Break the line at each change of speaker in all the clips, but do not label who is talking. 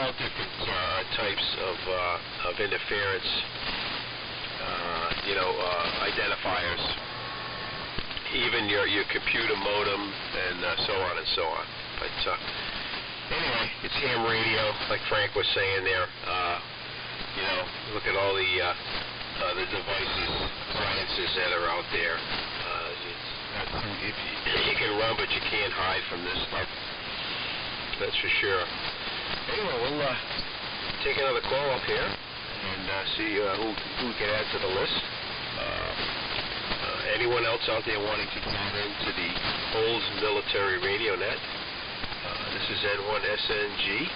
all different types of interference, identifiers, even your computer modem, and so on and so on. But anyway, it's ham radio, like Frank was saying there. Look at all the devices, appliances that are out there. You can run, but you can't hide from this stuff. That's for sure. Anyway, we'll take another call up here and see who we can add to the list. Anyone else out there wanting to tune into the Olds Military Radio Net? This is N1SNG.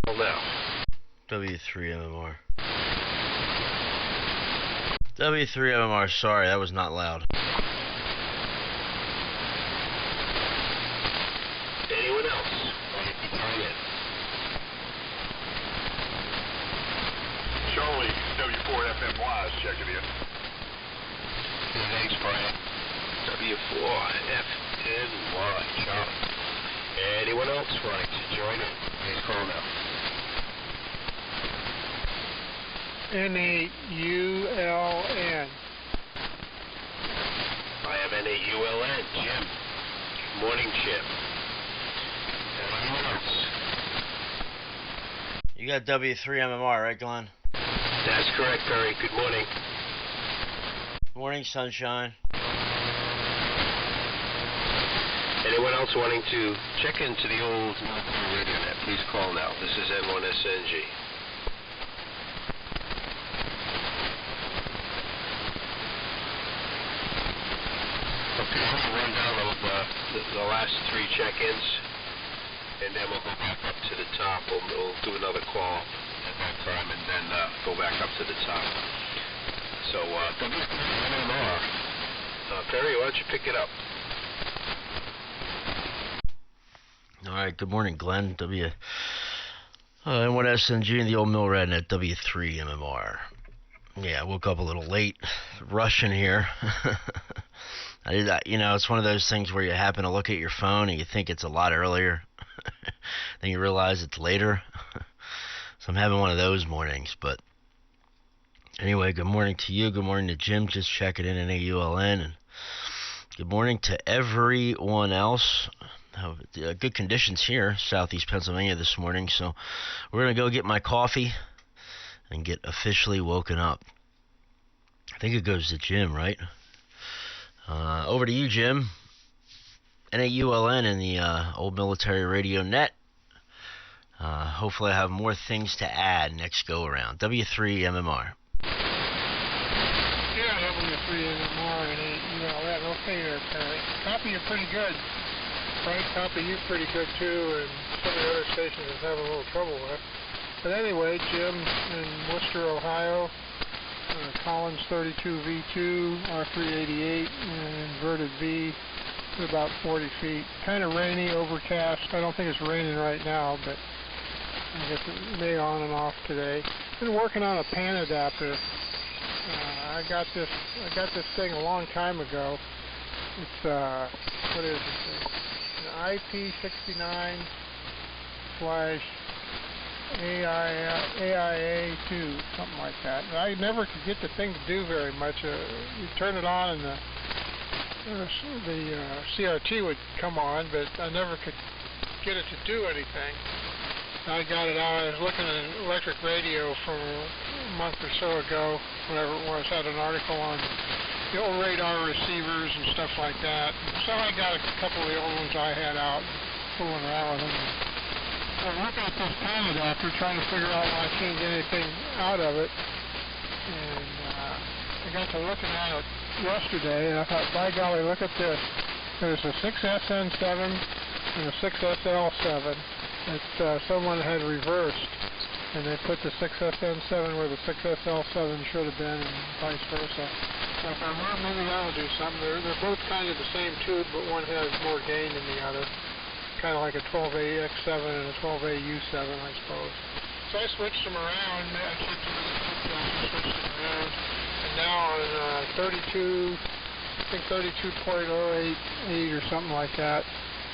Well, now.
W3MMR. W3MMR, sorry, that was not loud.
Anyone else?
Charlie, W4FMY is checking in.
Thanks, Brian. W4FNY, Charlie. Anyone else wanting to join in? Please call now.
N-A-U-L-N.
I have N-A-U-L-N, Jim. Good morning, Jim. Anyone else?
You got W3MMR, right, Glenn?
That's correct, Perry. Good morning.
Morning, sunshine.
Anyone else wanting to check into the old military radio net, please call now. This is N1SNG. Okay, we'll run down the last three check-ins, and then we'll go back up to the top. We'll do another call at that time, and then go back up to the top. So, WMMR. Perry, why don't you pick it up?
All right, good morning, Glenn. N1SNG and the old mill red at W3MMR. Yeah, I woke up a little late, rushing here. It's one of those things where you happen to look at your phone and you think it's a lot earlier. Then you realize it's later. So I'm having one of those mornings. But anyway, good morning to you. Good morning to Jim, just checking in AULN. And good morning to everyone else. Good conditions here, southeast Pennsylvania this morning. So we're going to go get my coffee and get officially woken up. I think it goes to Jim, right? Over to you, Jim. NAULN in the old military radio net. Hopefully I have more things to add next go-around. W3MMR.
Yeah, W3MMR and NAULN. Okay there, Perry. Copy you pretty good. Frank, copy you pretty good, too, and some of the other stations is having a little trouble with. But anyway, Jim in Worcester, Ohio, Collins 32V2, R388, and inverted V at about 40 feet. Kind of rainy, overcast. I don't think it's raining right now, but I guess it may on and off today. Been working on a PAN adapter. I got this thing a long time ago. It's what is it? An IP69/AIA2, something like that. And I never could get the thing to do very much. You turn it on and the CRT would come on, but I never could get it to do anything. I got it out. I was looking at an electric radio from a month or so ago, whenever it was, had an article on the old radar receivers and stuff like that. So I got a couple of the old ones I had out, fooling around with them. I'm looking at this PAN adapter, trying to figure out why I can't get anything out of it. And I got to looking at it yesterday, and I thought, by golly, look at this. There's a 6SN7 and a 6SL7 that someone had reversed, and they put the 6SN7 where the 6SL7 should have been, and vice versa. So if I were, maybe that'll do something. They're both kind of the same tube, but one has more gain than the other. Kind of like a 12AX7 and a 12AU7, I suppose. So I switched them around. I switched them around. And now on 32, I think 32.088 or something like that,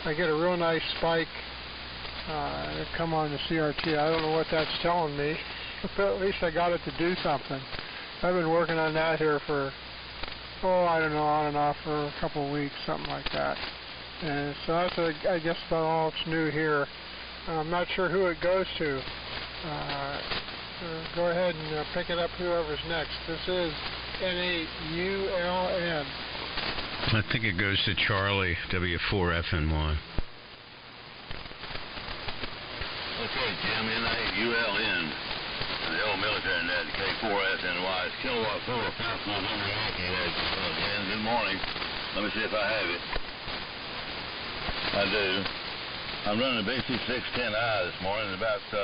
I get a real nice spike come on the CRT. I don't know what that's telling me, but at least I got it to do something. I've been working on that here for, I don't know, on and off for a couple of weeks, something like that. And so that's, I guess, about all that's new here. I'm not sure who it goes to. Go ahead and pick it up, whoever's next. This is NAULN.
I think it goes to Charlie, W4FNY.
Okay, Jim, NAULN. The old military net, K4SNY. It's kilowatt solar power plant number Jan, good morning. Let me see if I have it. I do. I'm running a BC610i this morning, about, so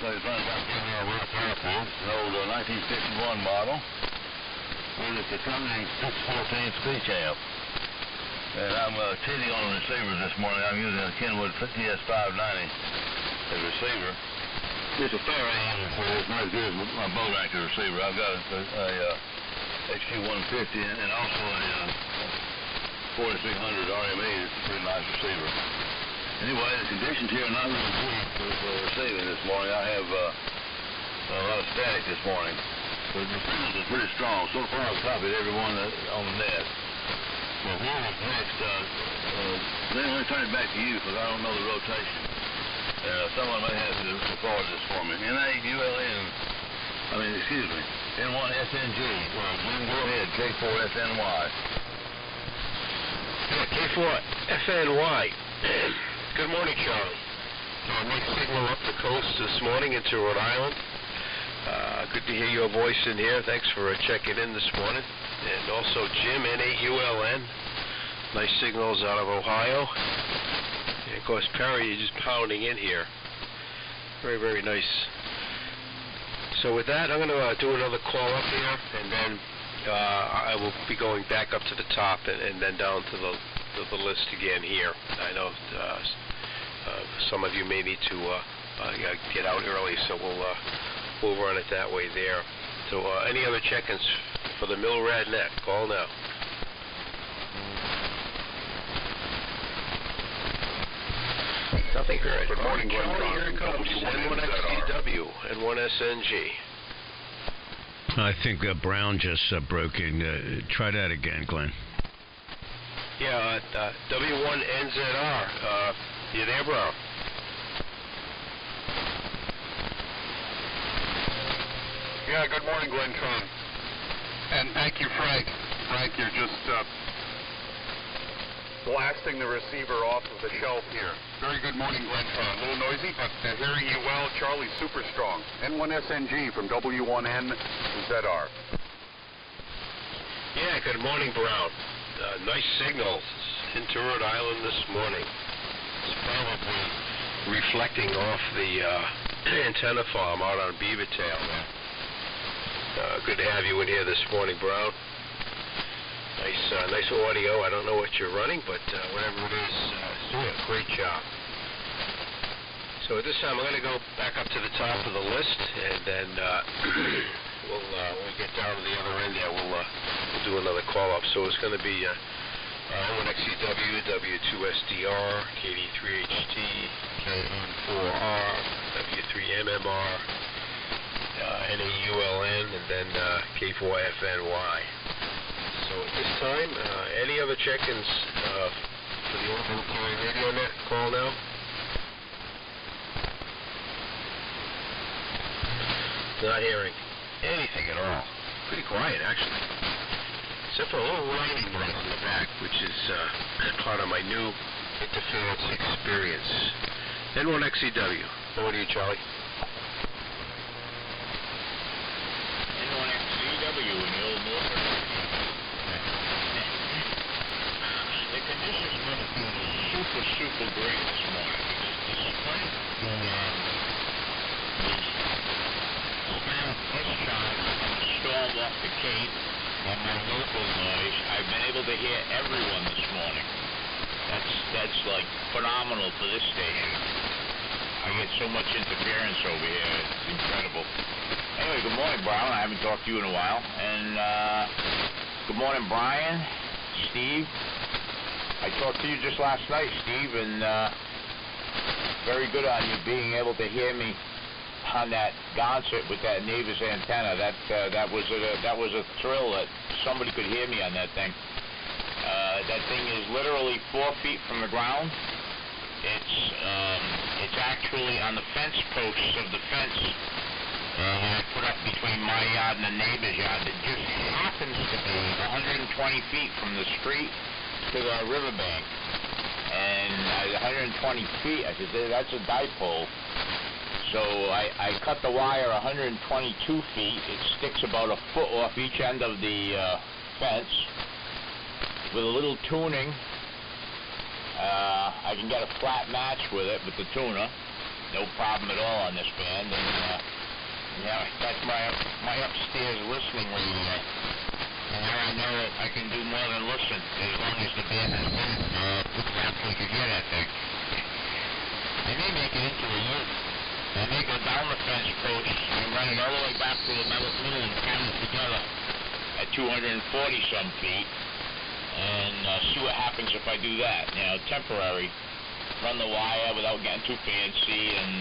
it's running about 10 hour power plant. It's an old 1951 model. With its accompanying 614 speech amp. And I'm cheating on the receivers this morning. I'm using a Kenwood TS590 as a receiver. It's a fair AM receiver. It's not as good as my boat anchor receiver. I've got a HQ150 and also a 4600 RME. It's a pretty nice receiver. Anyway, the conditions here are not really good for receiving this morning. I have a lot of static this morning. But the signals are pretty strong. So far I've copied everyone on the net. Well, here is next. Then let me turn it back to you because I don't know the rotation. Someone may have to record this for me. NAULN, N1SNG. Go ahead, K4SNY.
K4FNY. Good morning, Charlie. Nice signal up the coast this morning into Rhode Island. Good to hear your voice in here. Thanks for checking in this morning. And also Jim, NAULN. Nice signals out of Ohio. And of course, Perry is just pounding in here. Very, very nice. So with that, I'm going to do another call up here, and then I will be going back up to the top and then down to the list again here. I know some of you may need to get out early, so we'll run it that way there. So any other check-ins for the Milrad net? Call now. Nothing heard.
Good morning, Glenn.
Here it comes. N1XCW, N1SNG.
I think Brown just broke in. Try that again, Glenn.
Yeah, W1NZR. You there, Brown?
Yeah, good morning, Glenn Tron. And thank you, Frank. Frank, you're just blasting the receiver off of the shelf here. Very good morning, Glenn Tron. A little noisy, but hearing you well. Charlie's super strong. N1SNG from W1NZR.
Yeah, good morning, Brown. Nice signals into Rhode Island this morning. It's probably reflecting off the antenna farm out on Beavertail there. Good to have you in here this morning, Brown. Nice audio. I don't know what you're running, but whatever it is, doing a great job. So at this time, I'm going to go back up to the top of the list, and then when we get down to the other end there, we'll do another call-up. So it's going to be N1XCW, W2SDR, KD3HT, KN4R, W3MMR, NAULN, and then K4FNY. So at this time, any other check-ins for the Orbital Carry Radio Net? Call now. Not hearing anything at all. Pretty quiet, actually. Except for a little lightning right in the back, which is part of my new interference experience. N1XCW. Over to you, Charlie.
N1XCW in the old North. The conditions going to be super great this morning. Despite the discharge from the storm off the Cape and my local noise, I've been able to hear everyone this morning. That's like phenomenal for this station. I get so much interference over here. It's incredible. Anyway, good morning, Brown. I haven't talked to you in a while. And good morning, Brian, Steve. I talked to you just last night, Steve, and
very good on you being able to hear me on that concert with that Navis antenna. That was a thrill that somebody could hear me on that thing. That thing is literally 4 feet from the ground. It's actually on the fence posts of the fence I put up between my yard and the neighbor's yard. It just happens to be 120 feet from the street to the riverbank. And 120 feet, I said, that's a dipole. So I cut the wire 122 feet. It sticks about a foot off each end of the fence. With a little tuning, I can get a flat match with it with the tuner. No problem at all on this band. And yeah, that's my upstairs listening radio. And now I know that I can do more than listen, as long as the band is in. People actually can hear that thing. I may make it into a loop. I may go down the fence post and run it all the way back to the middle and cram it together at 240-some feet. And see what happens if I do that. You know, temporary. Run the wire without getting too fancy and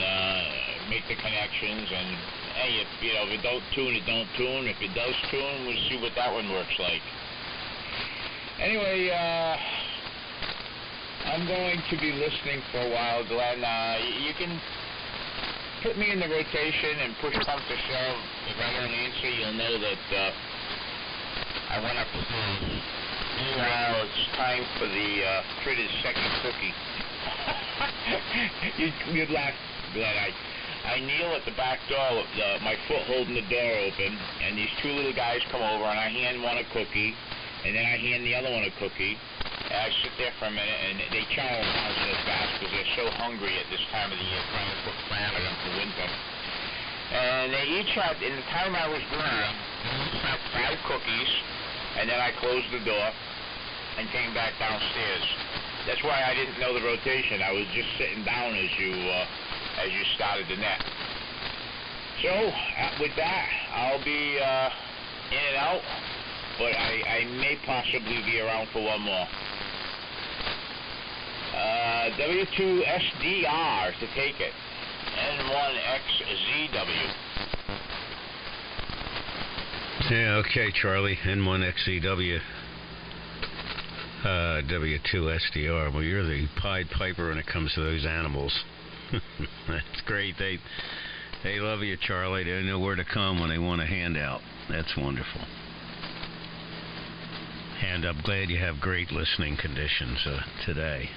make the connections. And hey, if it don't tune, it don't tune. If it does tune, we'll see what that one works like. Anyway, I'm going to be listening for a while, Glenn. You can put me in the rotation and push pump to shove. If I don't answer, you'll know that I went upstairs. Meanwhile, it's time for the Critter's second cookie. You'd laugh, Glenn. I kneel at the back door with my foot holding the door open, and these two little guys come over, and I hand one a cookie, and then I hand the other one a cookie. And I sit there for a minute, and they chow down so fast because they're so hungry at this time of the year, trying to put cram in them for winter. And they each had, in the time I was doing them, they each had 5 cookies. And then I closed the door and came back downstairs. That's why I didn't know the rotation. I was just sitting down as you started the net. So with that, I'll be in and out, but I may possibly be around for one more. W2SDR to take it. N1XZW.
Yeah, okay, Charlie. N1XEW. W2SDR. Well, you're the Pied Piper when it comes to those animals. That's great. They love you, Charlie. They know where to come when they want a handout. That's wonderful. And I'm glad you have great listening conditions today,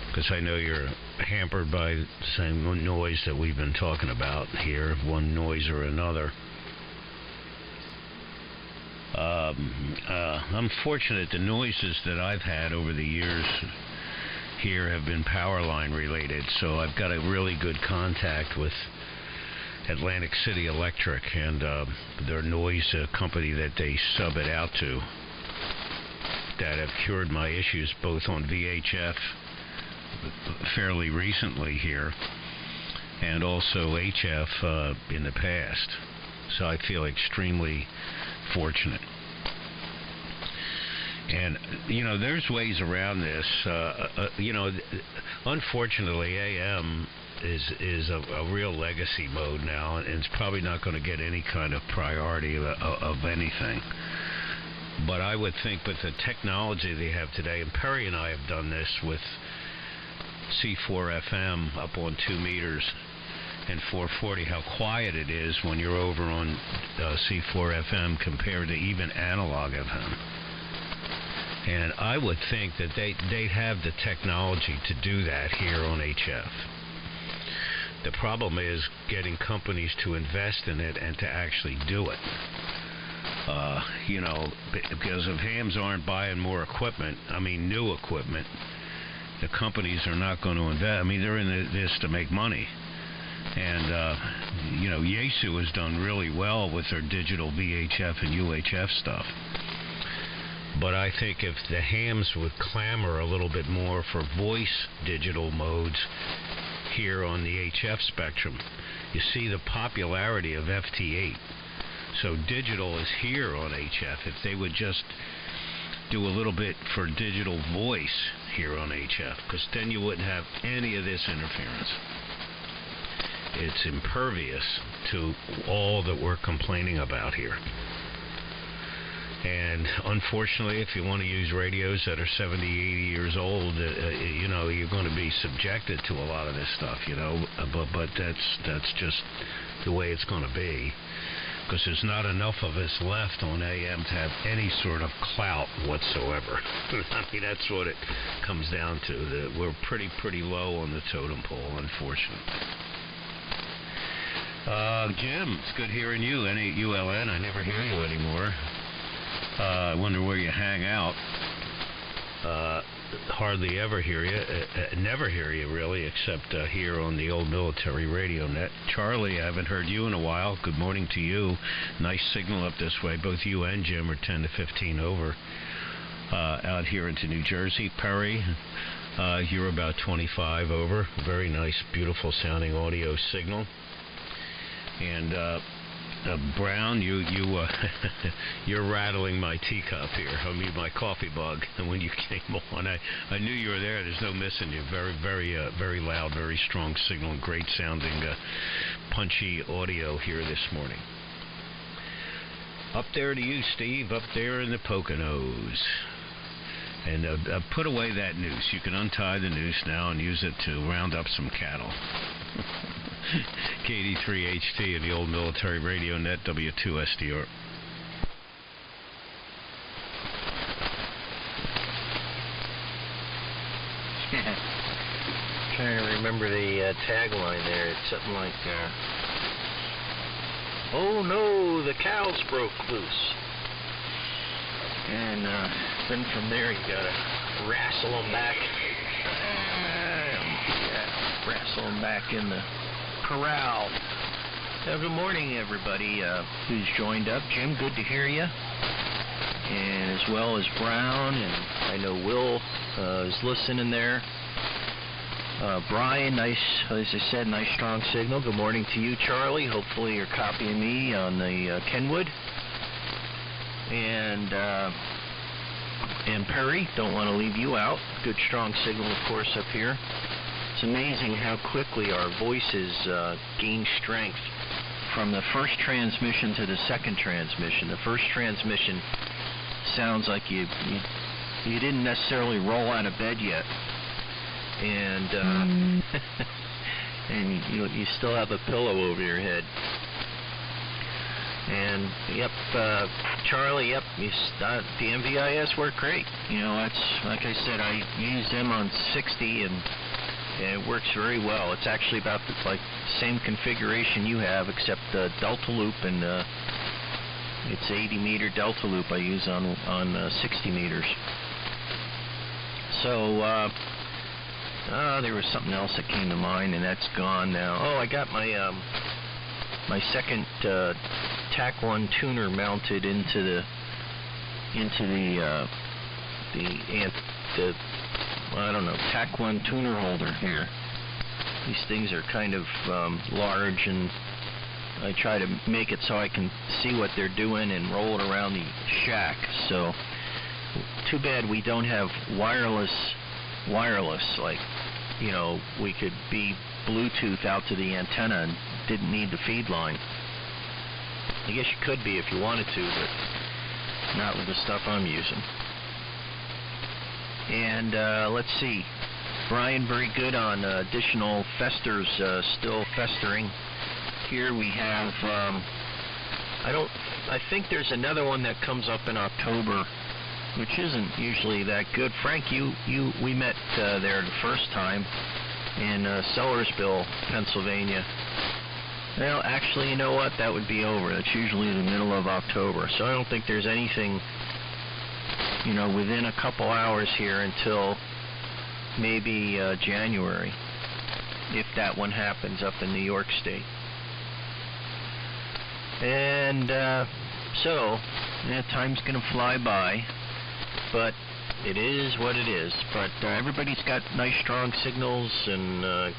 because I know you're hampered by the same noise that we've been talking about here, one noise or another. I'm fortunate the noises that I've had over the years here have been power line related, so I've got a really good contact with Atlantic City Electric and their noise company that they sub it out to, that have cured my issues both on VHF fairly recently here and also HF in the past. So I feel extremely fortunate. And, there's ways around this. Unfortunately, AM is a real legacy mode now, and it's probably not going to get any kind of priority of anything. But I would think with the technology they have today, and Perry and I have done this with C4FM up on 2 meters and 440, how quiet it is when you're over on C4FM compared to even analog FM. And I would think that they have the technology to do that here on HF. The problem is getting companies to invest in it and to actually do it. Because if hams aren't buying more equipment, new equipment, the companies are not going to invest. They're in this to make money. And, Yaesu has done really well with their digital VHF and UHF stuff. But I think if the hams would clamor a little bit more for voice digital modes here on the HF spectrum, you see the popularity of FT8. So digital is here on HF. If they would just do a little bit for digital voice here on HF, because then you wouldn't have any of this interference. It's impervious to all that we're complaining about here. And unfortunately, if you want to use radios that are 70, 80 years old, you know, you're going to be subjected to a lot of this stuff, you know. But that's just the way it's going to be, because there's not enough of us left on AM to have any sort of clout whatsoever. I mean, that's what it comes down to. That we're pretty low on the totem pole, unfortunately. Jim, it's good hearing you. N8ULN, I never hear you anymore. I wonder where you hang out. Hardly ever hear you. Never hear you, really, except here on the old military radio net. Charlie, I haven't heard you in a while. Good morning to you. Nice signal up this way. Both you and Jim are 10 to 15 over out here into New Jersey. Perry, you're about 25 over. Very nice, beautiful sounding audio signal. And Brown, you're rattling my teacup here. I mean, my coffee mug. And when you came on, I knew you were there. There's no missing you. Very loud, very strong signal, and great sounding, punchy audio here this morning. Up there to you, Steve. Up there in the Poconos. And put away that noose. You can untie the noose now and use it to round up some cattle. KD3HT and the old military radio net, W2SDR.
Trying to remember the tagline there. It's something like, "Oh no, the cows broke loose." And then from there you gotta wrestle them back. Wrestle them back in the corral. Good morning, everybody who's joined up. Jim, good to hear you. And as well as Brown, and I know Will is listening there. Brian, nice, as I said, nice strong signal. Good morning to you, Charlie. Hopefully you're copying me on the Kenwood. And Perry, don't want to leave you out. Good strong signal, of course, up here. It's amazing how quickly our voices gain strength from the first transmission to the second transmission. The first transmission sounds like you didn't necessarily roll out of bed yet, and and you still have a pillow over your head. And yep, Charlie, yep, the MVIS worked great. You know, that's like I said, I use them on 60 and it works very well. It's actually about the same configuration you have, except Delta Loop, and it's 80 meter Delta Loop I use on 60 meters. So there was something else that came to mind, and that's gone now. Oh, I got my my second TAC-1 tuner mounted into the I don't know, TAC-1 tuner holder here. These things are kind of large, and I try to make it so I can see what they're doing and roll it around the shack. So, too bad we don't have wireless, like, you know, we could be Bluetooth out to the antenna and didn't need the feed line. I guess you could be if you wanted to, but not with the stuff I'm using. And let's see, Brian, very good on additional festers still festering. Here we have, I think there's another one that comes up in October, which isn't usually that good. Frank, we met there the first time in Sellersville, Pennsylvania. Well, actually, you know what? That would be over. That's usually the middle of October. So I don't think there's anything, you know, within a couple hours here until maybe January, if that one happens up in New York State. And so, yeah, time's going to fly by, but it is what it is. But everybody's got nice, strong signals and,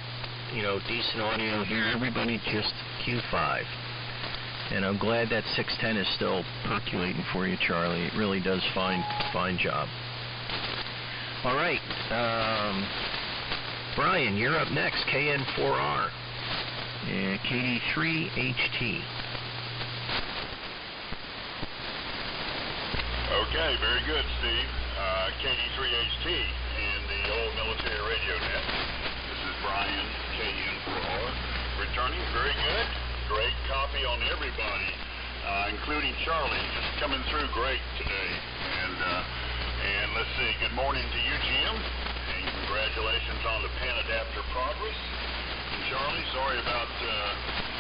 you know, decent audio here. Everybody just Q5.
And I'm glad that 610 is still percolating for you, Charlie. It really does fine job. All right. Brian, you're up next. KN4R. KD3HT.
Okay, very good, Steve. KD3HT in the old military radio net. This is Brian, KN4R, returning. Very good. Great copy on everybody, including Charlie, just coming through great today. And let's see, good morning to you, Jim, and congratulations on the pen adapter progress. And Charlie, sorry about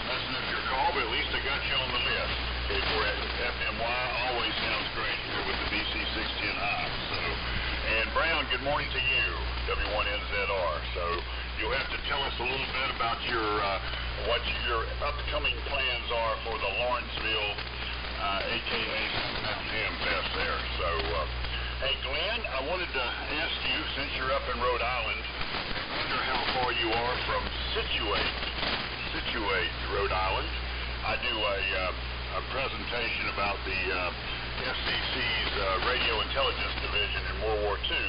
messing up your call, but at least I got you on the list. K4FMY always sounds great here with the BC610i. And Brown, good morning to you, W1NZR. So you'll have to tell us a little bit about what your upcoming plans are for the Lawrenceville, a.k.a. Mountain Ham Fest there. So, hey, Glenn, I wanted to ask you, since you're up in Rhode Island, I wonder how far you are from Scituate, Rhode Island. I do a presentation about the FCC's Radio Intelligence Division in World War II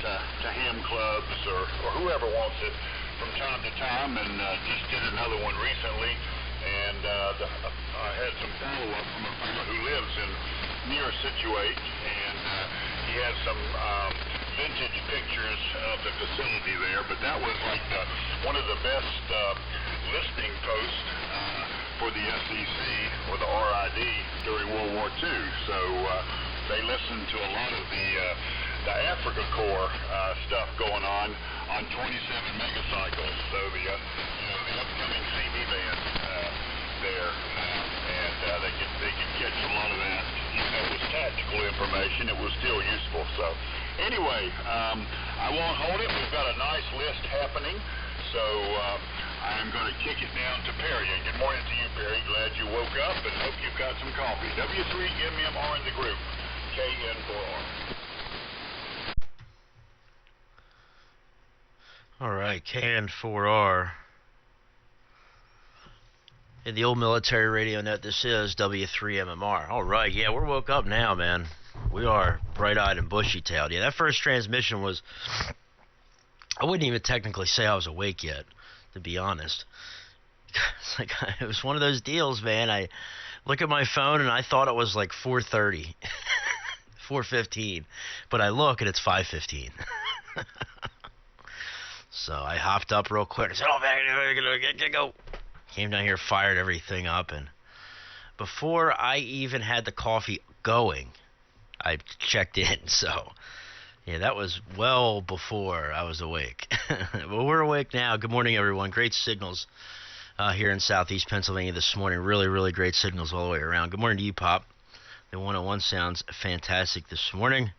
to ham clubs or whoever wants it from time to time, and just did another one recently, and I had some follow-up from a fellow who lives near Scituate, and he had some vintage pictures of the facility there, but that was like one of the best listening posts for the SEC or the RID during World War II. So they listened to a lot of the Africa Corps stuff going on 27 megacycles. So the upcoming CB band there, and they could catch a lot of that. Even though it was tactical information, it was still useful. So anyway, I won't hold it. We've got a nice list happening. So I'm going to kick it down to Perry. And good morning to you, Perry. Glad you woke up and hope you've got some coffee. W3MMR in the group. KN4R.
All right, KN4R. In the old military radio net, this is W3MMR. All right, yeah, we're woke up now, man. We are bright-eyed and bushy-tailed. Yeah, that first transmission was... I wouldn't even technically say I was awake yet, to be honest. It's like, it was one of those deals, man. I look at my phone and I thought it was like 4:30, 4:15, but I look and it's 5:15. So I hopped up real quick and said, "Oh man, go!" Came down here, fired everything up, and before I even had the coffee going, I checked in. So. Yeah, that was well before I was awake. But we're awake now. Good morning, everyone. Great signals here in southeast Pennsylvania this morning. Really, really great signals all the way around. Good morning to you, Pop. The 101 sounds fantastic this morning.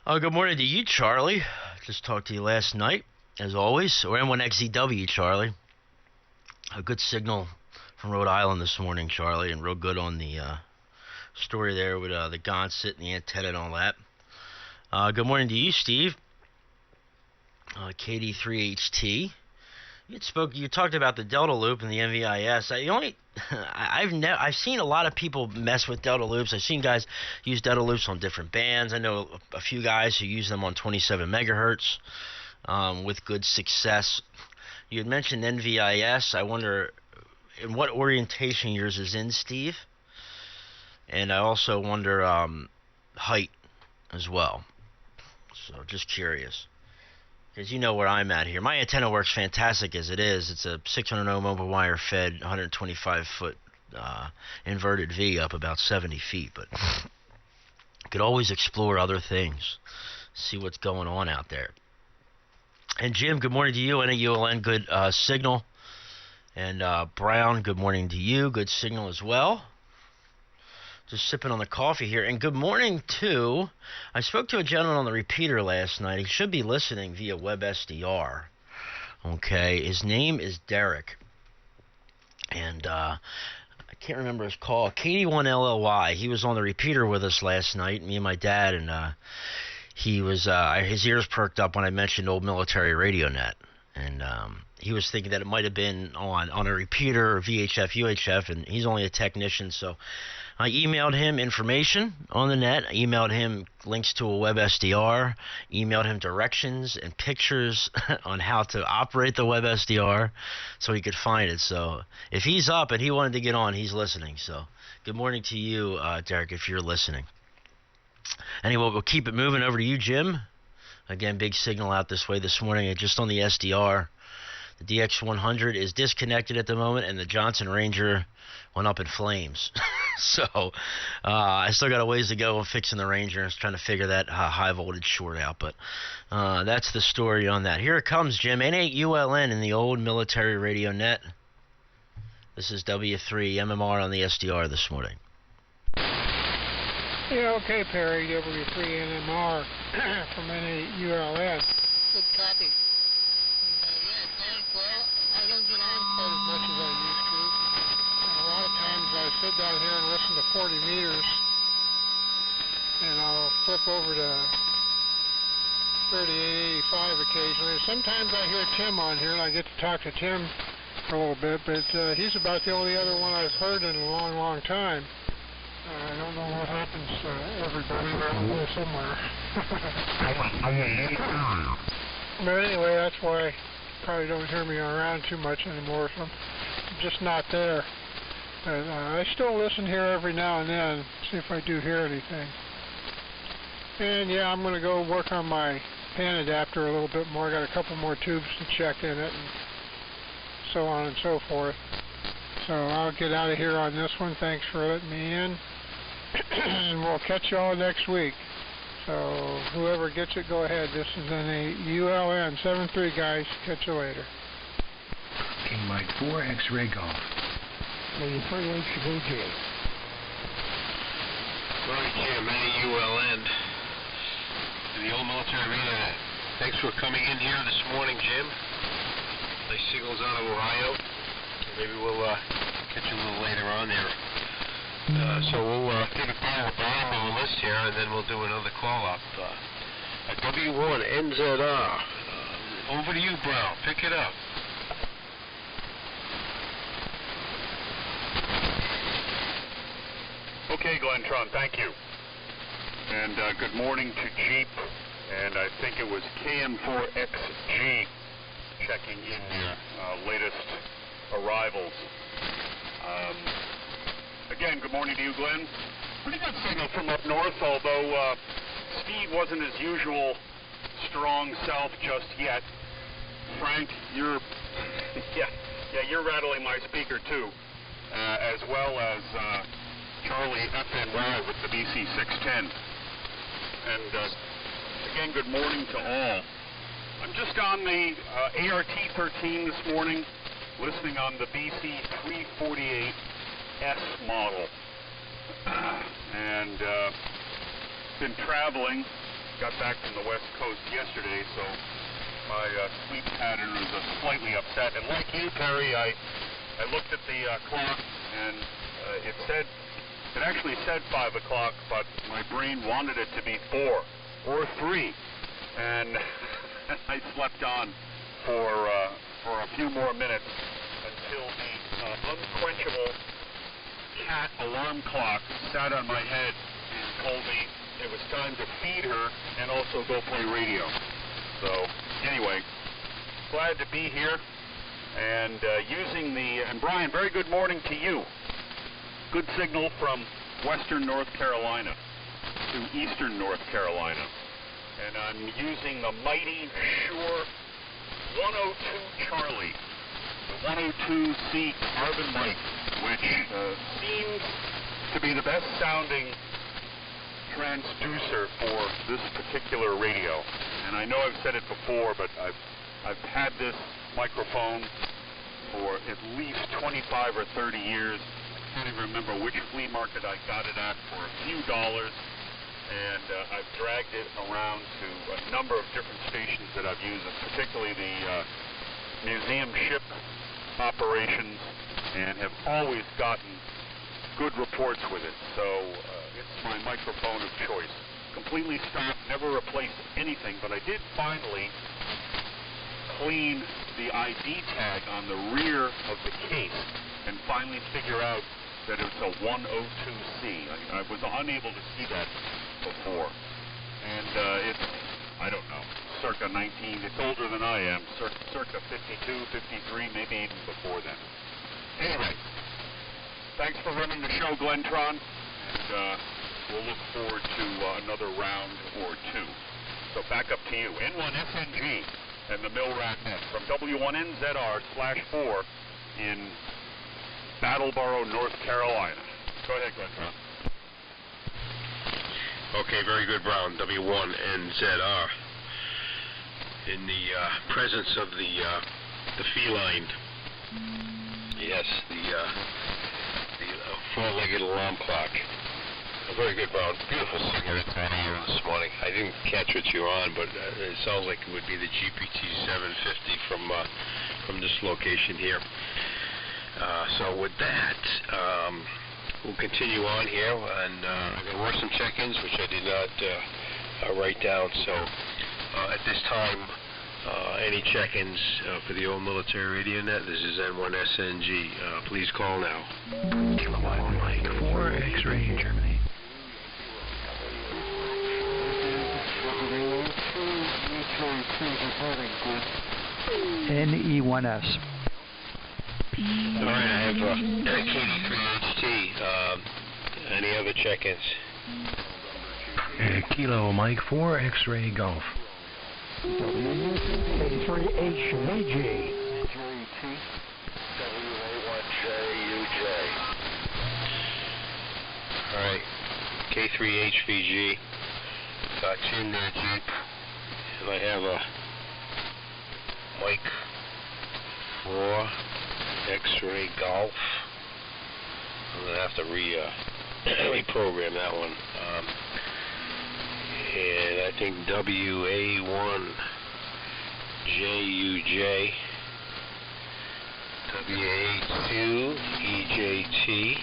Good morning to you, Charlie. Just talked to you last night, as always. Or M1XZW, Charlie. A good signal from Rhode Island this morning, Charlie, and real good on the story there with the Gonset and the antenna and all that. Good morning to you, Steve. KD3HT. You talked about the Delta Loop and the NVIS. I've seen a lot of people mess with Delta Loops. I've seen guys use Delta Loops on different bands. I know a few guys who use them on 27 megahertz with good success. You had mentioned NVIS. I wonder in what orientation yours is in, Steve. And I also wonder height as well. So just curious, because you know where I'm at here. My antenna works fantastic as it is. It's a 600 ohm open wire fed 125 foot inverted V up about 70 feet, but could always explore other things, see what's going on out there. And Jim, good morning to you. NAULN, good signal. And Brown, good morning to you. Good signal as well. Just sipping on the coffee here. And good morning, too. I spoke to a gentleman on the repeater last night. He should be listening via WebSDR. Okay. His name is Derek. And I can't remember his call. KD1LLY. He was on the repeater with us last night, me and my dad. And he was his ears perked up when I mentioned old military radio net. And he was thinking that it might have been on a repeater or VHF, UHF, and he's only a technician. So I emailed him information on the net. I emailed him links to a web SDR, emailed him directions and pictures on how to operate the web SDR so he could find it. So if he's up and he wanted to get on, he's listening. So good morning to you, Derek, if you're listening. Anyway, we'll keep it moving over to you, Jim. Again, big signal out this way this morning, just on the SDR. The DX100 is disconnected at the moment, and the Johnson Ranger went up in flames. So I still got a ways to go on fixing the Ranger. I was trying to figure that high voltage short out, but that's the story on that. Here it comes, Jim. N8ULN in the old military radio net. This is W3 MMR on the SDR this morning.
Yeah, okay, Perry, W3 NMR from N8ULN. Good copy. Yeah, thanks. Well, I don't get on quite as much as I used to. A lot of times I sit down here and listen to 40 meters, and I'll flip over to 3885 occasionally. Sometimes I hear Tim on here, and I get to talk to Tim for a little bit, but he's about the only other one I've heard in a long, long time. I don't know what happens to everybody around here somewhere. But anyway, that's why you probably don't hear me around too much anymore. So I'm just not there. But I still listen here every now and then, see if I do hear anything. And yeah, I'm going to go work on my pan adapter a little bit more. I got a couple more tubes to check in it, and so on and so forth. So I'll get out of here on this one. Thanks for letting me in. And we'll catch you all next week. So whoever gets it, go ahead. This is N8ULN 73, guys. Catch you later.
King Mike 4 X-Ray Golf.
Maybe 38 Chicago J.
Morning, Jim. N8ULN in the old military arena. Thanks for coming in here this morning, Jim. Nice signals out of Ohio. Maybe we'll catch you a little later on there. So we'll take it down at the bottom of the list here, and then we'll do another call-up. W1NZR. Over to you, Brown. Pick it up.
Okay, Glentron, thank you. And good morning to Jeep, and I think it was KM4XG checking in their latest arrivals. Again, good morning to you, Glenn. Pretty good signal from up north, although speed wasn't as usual strong south just yet. Frank, you're you're rattling my speaker too, as well as Charlie FNY with the BC 610. And again, good morning to all. I'm just on the ART-13 this morning, listening on the BC 348S model, and been traveling. Got back from the West Coast yesterday, so my sleep pattern was slightly upset. And like you, Perry, I looked at the clock, and it actually said 5 o'clock, but my brain wanted it to be 4 or 3, and I slept on for a few more minutes until the unquenchable cat alarm clock sat on my head and told me it was time to feed her and also go play radio. So anyway, glad to be here and and Brian, very good morning to you. Good signal from western North Carolina to eastern North Carolina. And I'm using the mighty Shure 102 Charlie, the 102C carbon mic, which seems to be the best sounding transducer for this particular radio. And I know I've said it before, but I've had this microphone for at least 25 or 30 years. I can't even remember which flea market I got it at for a few dollars. And I've dragged it around to a number of different stations that I've used, particularly the museum ship operations, and have always gotten good reports with it. So it's my microphone of choice. Completely stopped, never replaced anything, but I did finally clean the ID tag on the rear of the case and finally figure out that it's a 102C. I was unable to see that before. And it's, I don't know, circa 19, it's older than I am, circa 52, 53, maybe even before then. Anyway, thanks for running the show, Glentron, and we'll look forward to another round or two. So back up to you. N1SNG and the MILRAD-NET from W1NZR/4 in Battleboro, North Carolina. Go ahead, Glentron.
Okay, very good, Brown. W1NZR. In the presence of the feline. Yes, the four-legged alarm clock. Very good, Brown. Beautiful signal that's on here this morning. I didn't catch what you're on, but it sounds like it would be the GPT 750 from this location here. So with that, we'll continue on here, and there were some check-ins which I did not write down. So at this time, any check-ins for the old military radio net, this is N1SNG. Please call now.
Kilowatt Mike 4 X-ray Germany. NE1S.
All right, I have KD3HT. Any other check-ins?
Kilo Mike 4 X-ray Golf.
K3HVG.
All right, K3HVG. Got you in there, Jeep. And I have a Mike 4 X-ray Golf. I'm gonna have to reprogram that one. And I think WA1 JUJ, WA2 EJT,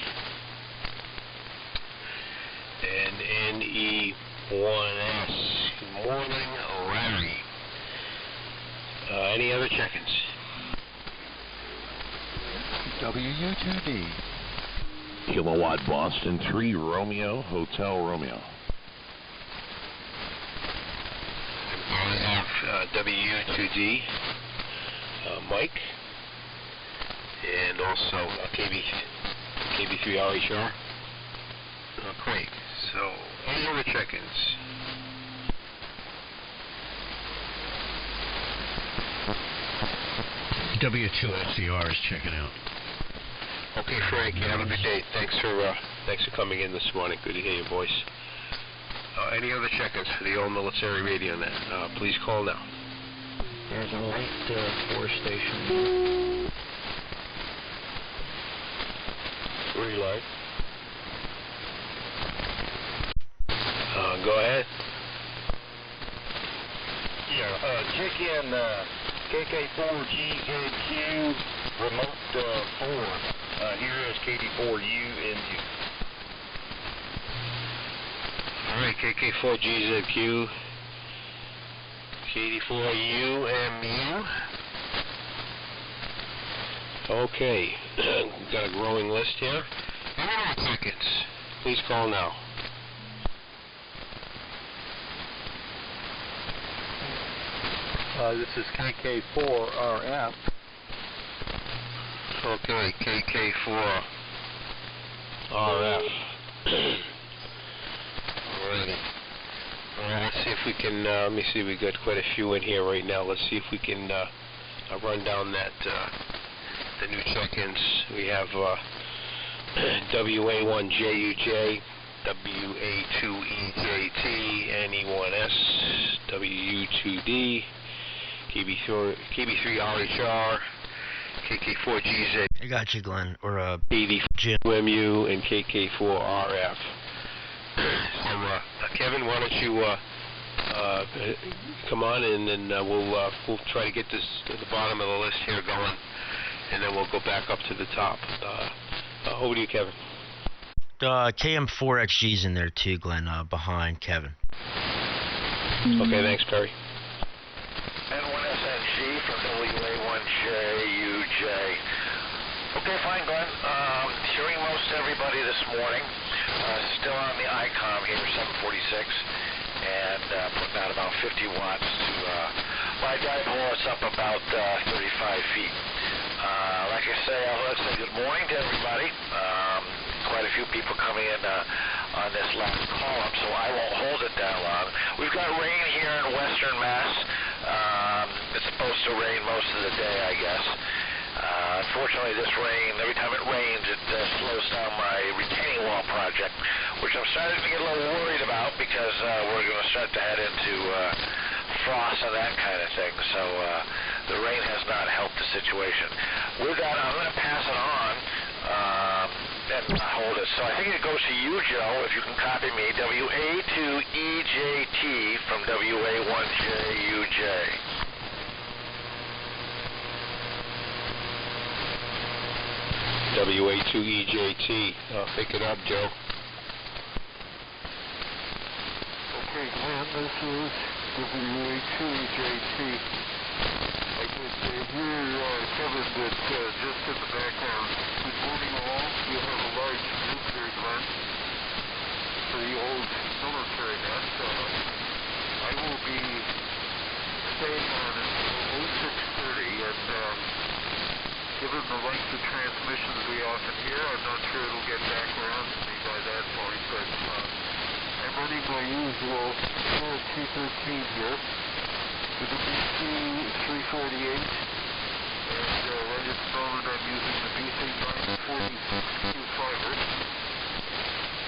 and NE1S. Good morning, Larry. Any other check-ins?
WU2D.
Kilowatt Boston 3 Romeo Hotel Romeo.
I have W2D Mike, and also KB3 RHR. Great. So, any other check-ins?
W2SCR is checking out.
Okay, Frank, you have a good day. Thanks for coming in this morning. Good to hear your voice. Any other check-ins for the old military radio net? Please call now.
There's a light 4 station.
Relay. Go ahead.
Yeah, check in KK4GZQ remote 4. Here is KD4UNU.
Alright, KK4GZQ, KD4UMU. Okay, got a growing list here. 1 seconds. Please call now.
This is KK4RF.
Okay, KK4RF. Alrighty. Alright, let's see if we can, let me see, we got quite a few in here right now. Let's see if we can run down that, the new check-ins. We have WA1JUJ, WA2EJT, NE1S, WU2D, KB3RHR, KK4GZ.
I got you, Glenn. Or
KD4MU, and KK4RF. So, Kevin, why don't you come on, and then we'll try to get this to the bottom of the list here going, and then we'll go back up to the top. Over to you, Kevin.
KM4XG's in there too, Glenn, behind Kevin.
Okay, thanks, Perry.
N1SNG from WA1
WA1JUJ. Okay, fine, Glenn. Hearing most everybody this morning. Still on the ICOM here, 746, and putting out about 50 watts to my dipole. It's up about 35 feet. Like I say, let's say good morning to everybody. Quite a few people coming in on this last call-up, so I won't hold it that long. We've got rain here in western Mass. It's supposed to rain most of the day, I guess. Unfortunately, this rain, every time it rains, it slows down my retaining wall project, which I'm starting to get a little worried about because we're going to start to head into frost and that kind of thing. So the rain has not helped the situation. With that, I'm going to pass it on and not hold it. So I think it goes to you, Joe, if you can copy me, WA2EJT from WA1JUJ.
WA2EJT. Pick it up, Joe.
Okay, Glenn, this is WA2EJT. I could hear covered that just in the background. Good morning, all. You have a large nuclear plant for the old military nest. I will be staying on until 0630, and given the length of transmissions we often hear, I'm not sure it'll get back around to me by that point, but I'm running my usual T13 here with the BC 348, and right at the moment I'm using the BC 946Q fiber.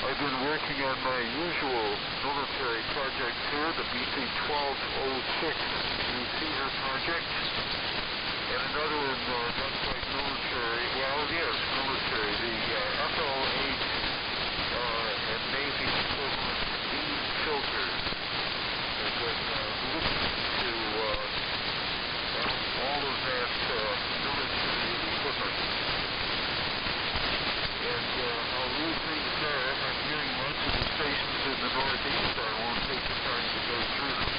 I've been working on my usual military project here, the BC 1206 receiver project. And another one, not quite military, well, yes, military, the FL8 and Navy equivalent beam filters. I've been listening to all of that military equipment. And I'll leave things there. I'm hearing lots of the stations in the Northeast. I won't take the time to go through them.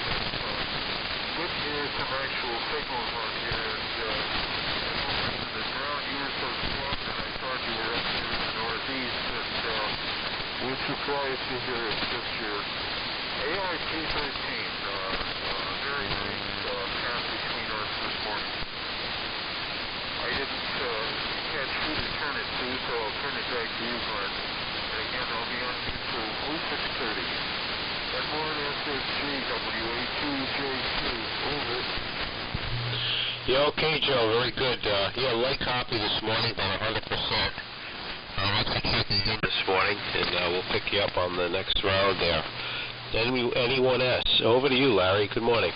But hear some actual signals on here, and the ground you were so strong that I thought you were up here in the Northeast, and we're surprised to hear it's just your ART-13. Very nice path between us this morning. I didn't catch who to turn it to, so I'll turn it back to you, Glenn. And again, I'll be on here till 0630. N1SSG, WA2JT, over.
Yeah, okay, Joe, very good. Yeah, light copy this morning, about 100%. I'll be checking in this morning, and we'll pick you up on the next round there. N1S, over to you, Larry. Good morning.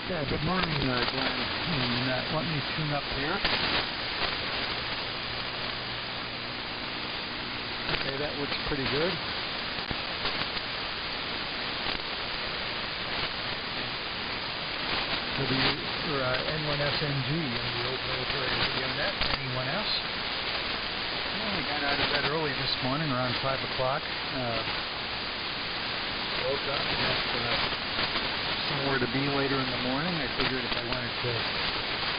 Yeah, good morning, Glenn. And let me tune up here. Okay, that looks pretty good. N1SNG in the old military radio net, N1S. Well, I got out of bed early this morning, around 5 o'clock. Woke up and had somewhere to be later in the morning. I figured if I wanted to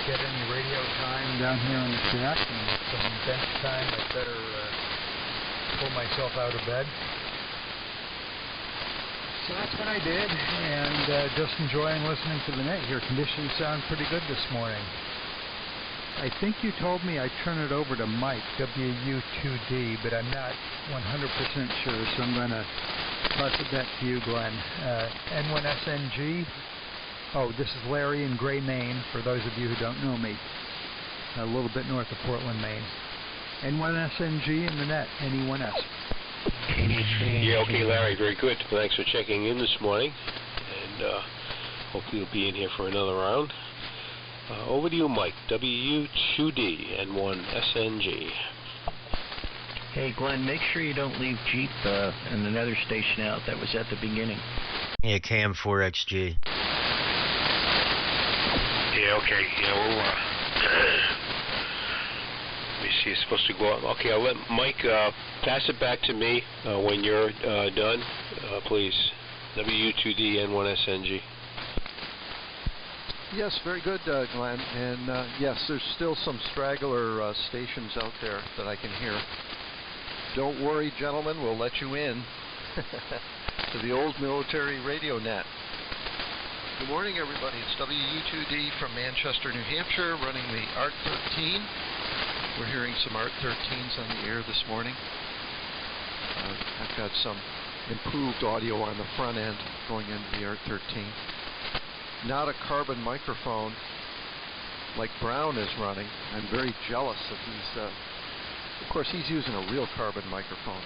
get any radio time down here on the shack and some bench time, I'd better pull myself out of bed. So that's what I did, and just enjoying listening to the net here. Conditions sound pretty good this morning. I think you told me I'd turn it over to Mike, WU2D, but I'm not 100% sure, so I'm going to toss it back to you, Glenn. N1SNG. Oh, this is Larry in Gray, Maine, for those of you who don't know me. A little bit north of Portland, Maine. N1SNG in the net, N1S.
Yeah, okay, Larry, very good. Thanks for checking in this morning, and hopefully you'll be in here for another round. Over to you, Mike, WU2D, N1SNG.
Hey, Glenn, make sure you don't leave Jeep and another station out that was at the beginning.
Yeah, KM4XG.
Yeah, okay, yeah, we'll, let me see, it's supposed to go up. Okay, I'll let Mike pass it back to me when you're done, please. WU2D, N1SNG.
Yes, very good, Glenn. And yes, there's still some straggler stations out there that I can hear. Don't worry, gentlemen, we'll let you in to the old military radio net. Good morning, everybody. It's WU2D from Manchester, New Hampshire, running the ART 13. We're hearing some ART 13s on the air this morning. I've got some improved audio on the front end going into the ART 13. Not a carbon microphone like Brown is running. I'm very jealous that he's, of course, he's using a real carbon microphone.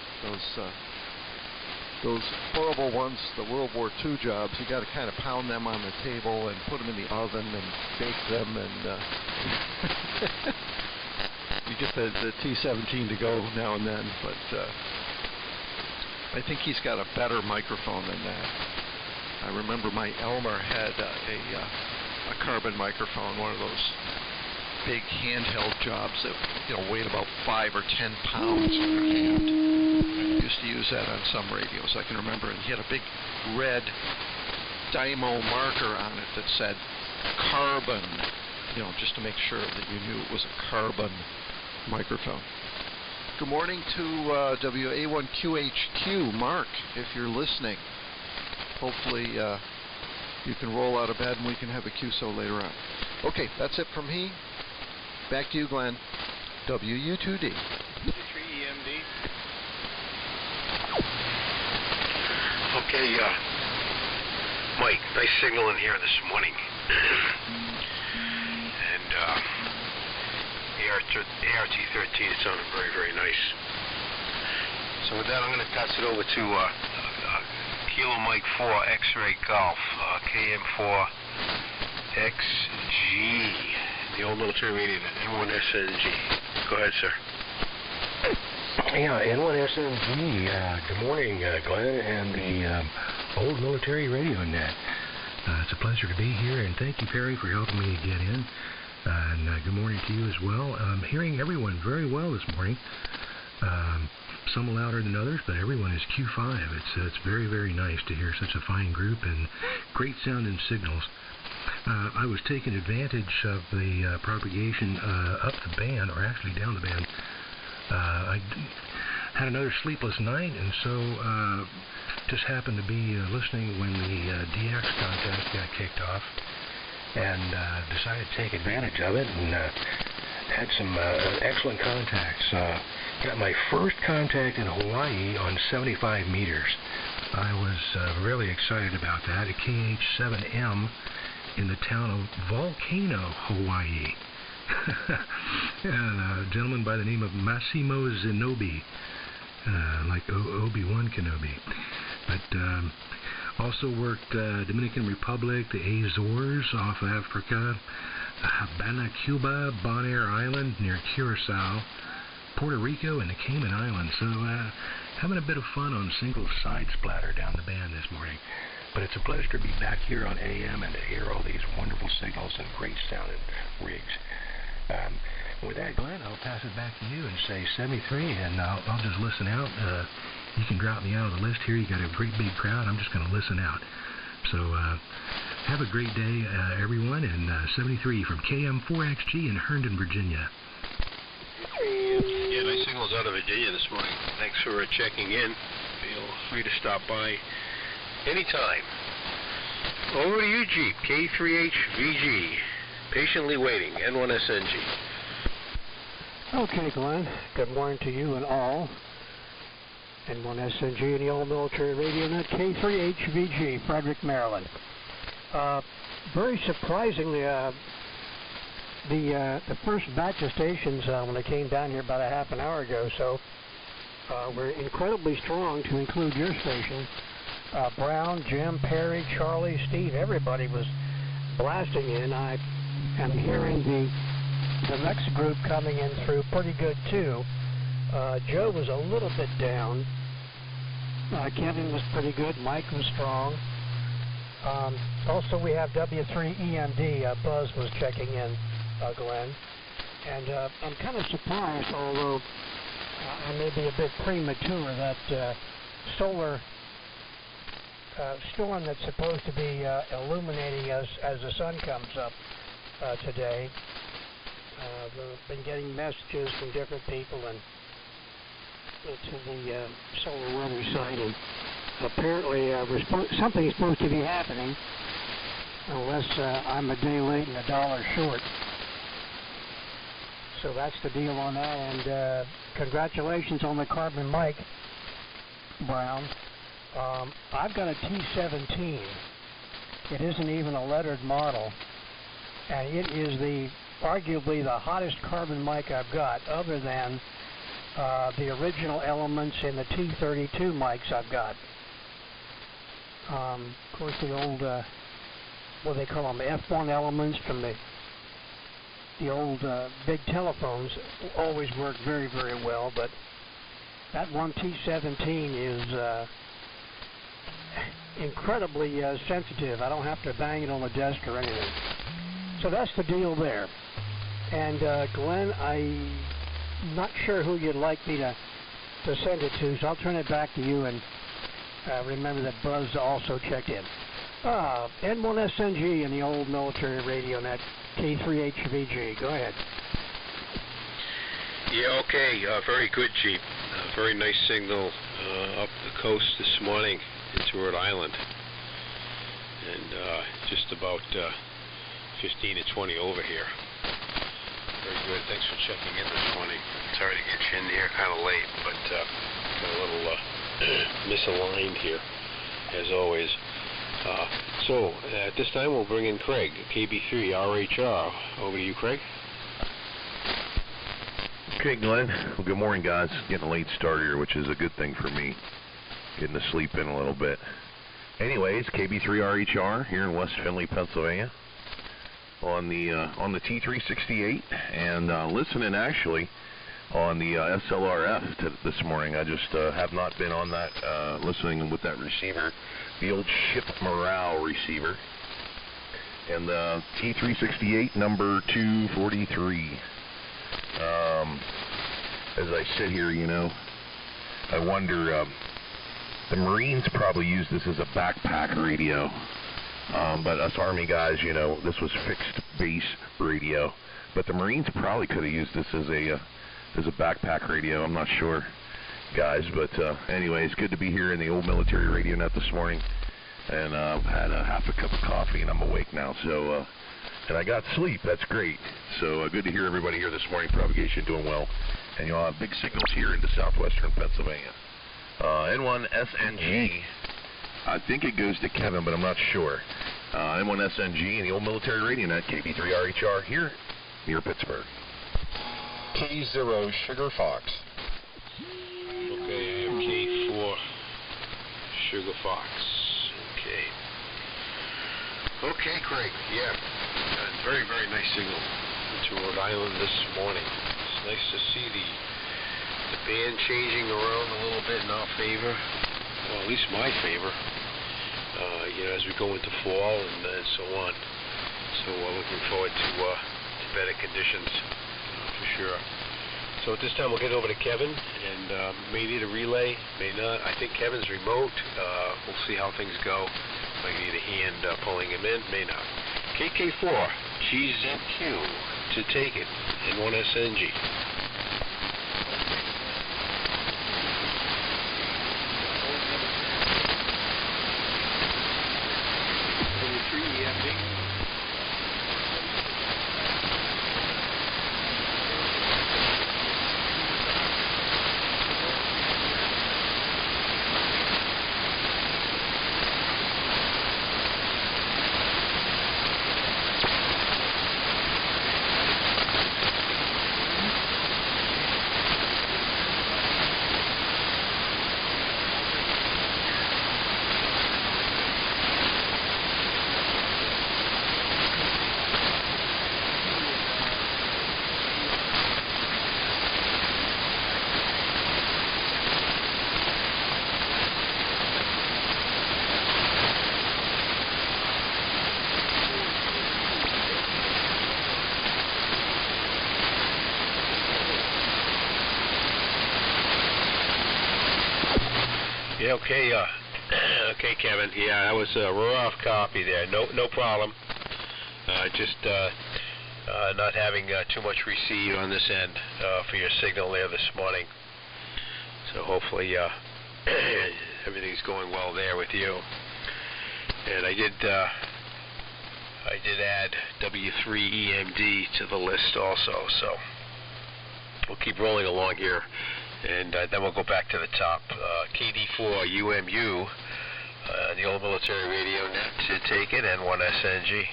Those horrible ones, the World War II jobs, you got to kind of pound them on the table and put them in the oven and bake them, and you get the T-17 to go now and then, but I think he's got a better microphone than that. I remember my Elmer had a carbon microphone, one of those big handheld jobs that weighed about 5 or 10 pounds in your hand. I used to use that on some radios, I can remember, and he had a big red Dymo marker on it that said carbon, just to make sure that you knew it was a carbon microphone. Good morning to WA1QHQ, Mark, if you're listening. Hopefully you can roll out of bed and we can have a QSO later on. Okay, that's it from me. Back to you, Glenn. WU2D.
EMD. Okay, Mike, nice signal in here this morning. And ART-13, it sounded very, very nice. So with that, I'm going to pass it over to Kilo Mike 4 X-Ray Golf, KM4 XG, the old military radio, N1SNG. Go ahead, sir.
Yeah, N1SNG. Good morning, Glenn, and the old military radio net. It's a pleasure to be here, and thank you, Perry, for helping me get in. And good morning to you as well. I'm hearing everyone very well this morning. Some louder than others, but everyone is Q5. It's very, very nice to hear such a fine group and great sounding signals. I was taking advantage of the propagation up the band, or actually down the band. I had another sleepless night, and so just happened to be listening when the DX contest got kicked off, and decided to take advantage of it, and had some excellent contacts. Got my first contact in Hawaii on 75 meters. I was really excited about that at KH7M in the town of Volcano, Hawaii. And a gentleman by the name of Massimo Zenobi, like Obi-Wan Kenobi. But also worked Dominican Republic, the Azores off Africa, Habana, Cuba, Bonaire Island near Curacao, Puerto Rico, and the Cayman Islands. So having a bit of fun on single side splatter down the band this morning. But it's a pleasure to be back here on AM and to hear all these wonderful signals and great sounding rigs. With that, Glenn, I'll pass it back to you and say 73, and I'll just listen out. You can drop me out of the list here. You got a great big crowd. I'm just going to listen out. So have a great day, everyone, and 73 from KM4XG in Herndon, Virginia.
Yeah, nice signals out of Virginia this morning. Thanks for checking in. Feel free to stop by anytime. Over to you, Jeep, K3HVG. Patiently waiting, N1SNG.
Okay, Glenn. Good morning to you and all. N1SNG and the Old Military Radio Net, K3HVG, Frederick, Maryland. Very surprisingly, the first batch of stations when they came down here about a half an hour ago, so we're incredibly strong to include your station. Brown, Jim, Perry, Charlie, Steve, everybody was blasting in. I am hearing the next group coming in through pretty good too. Joe was a little bit down. Kevin was pretty good. Mike was strong. Also, we have W3EMD. Buzz was checking in, Glenn. And I'm kind of surprised, although I may be a bit premature, that Solar storm that's supposed to be illuminating us as the sun comes up today. We've been getting messages from different people and to the solar weather site, and apparently something's supposed to be happening, unless I'm a day late and $1 short. So that's the deal on that, and congratulations on the carbon mic, Brown. I've got a T17. It isn't even a lettered model, and it is arguably the hottest carbon mic I've got, other than the original elements in the T32 mics I've got. Of course, the old, what do they call them, F1 elements from the old big telephones always work very, very well, but that one T17 is incredibly sensitive. I don't have to bang it on the desk or anything. So that's the deal there. And Glenn, I'm not sure who you'd like me to send it to, so I'll turn it back to you, and remember that Buzz also checked in. N1SNG in the old military radio net, K3HVG. Go ahead.
Yeah, okay. Very good, Jeep. Very nice signal up the coast this morning into Rhode Island. And just about 15 to 20 over here. Very good. Thanks for checking in this morning. Sorry to get you in here kind of late, but got a little misaligned here, as always. So at this time, we'll bring in Craig, KB3 RHR. Over to you, Craig.
Okay, Glenn. Well, good morning, guys. Getting a late start here, which is a good thing for me. Getting to sleep in a little bit. Anyways, KB3 RHR here in West Findlay, Pennsylvania, on the T368, and listening actually on the SLRF this morning. I just have not been on that, listening with that receiver, the old ship morale receiver, and the T368 number 243. As I sit here, you know, I wonder, the Marines probably use this as a backpack radio, but us Army guys, you know, this was fixed base radio, but the Marines probably could have used this as a backpack radio. I'm not sure, guys, but anyways, good to be here in the old military radio net this morning, and I've had half a cup of coffee, and I'm awake now, so, and I got sleep. That's great. So good to hear everybody here this morning. Propagation doing well, and you'll have big signals here into southwestern Pennsylvania. N1SNG, I think it goes to Kevin, but I'm not sure. N1SNG in the old military radio net, KB3RHR here near Pittsburgh.
K0 Sugar Fox.
Okay, I have K4 Sugar Fox. Okay. Okay, Craig. Yeah. Very, very nice signal into Rhode Island this morning. It's nice to see the band changing around a little bit in our favor. Well, at least my favor. You know, as we go into fall and so on. So we're looking forward to better conditions for sure. So at this time we'll get over to Kevin, and may need a relay, may not. I think Kevin's remote. We'll see how things go. Might need a hand pulling him in, may not. KK4 GZQ to take it in N1SNG. Yeah, okay, Okay, Kevin. Yeah, that was a rough copy there. No problem. Just not having too much receive on this end for your signal there this morning. So hopefully everything's going well there with you. And I did add W3EMD to the list also. So we'll keep rolling along here, and then we'll go back to the top. KD4 UMU, the old military radio net to take it, and 1SNG.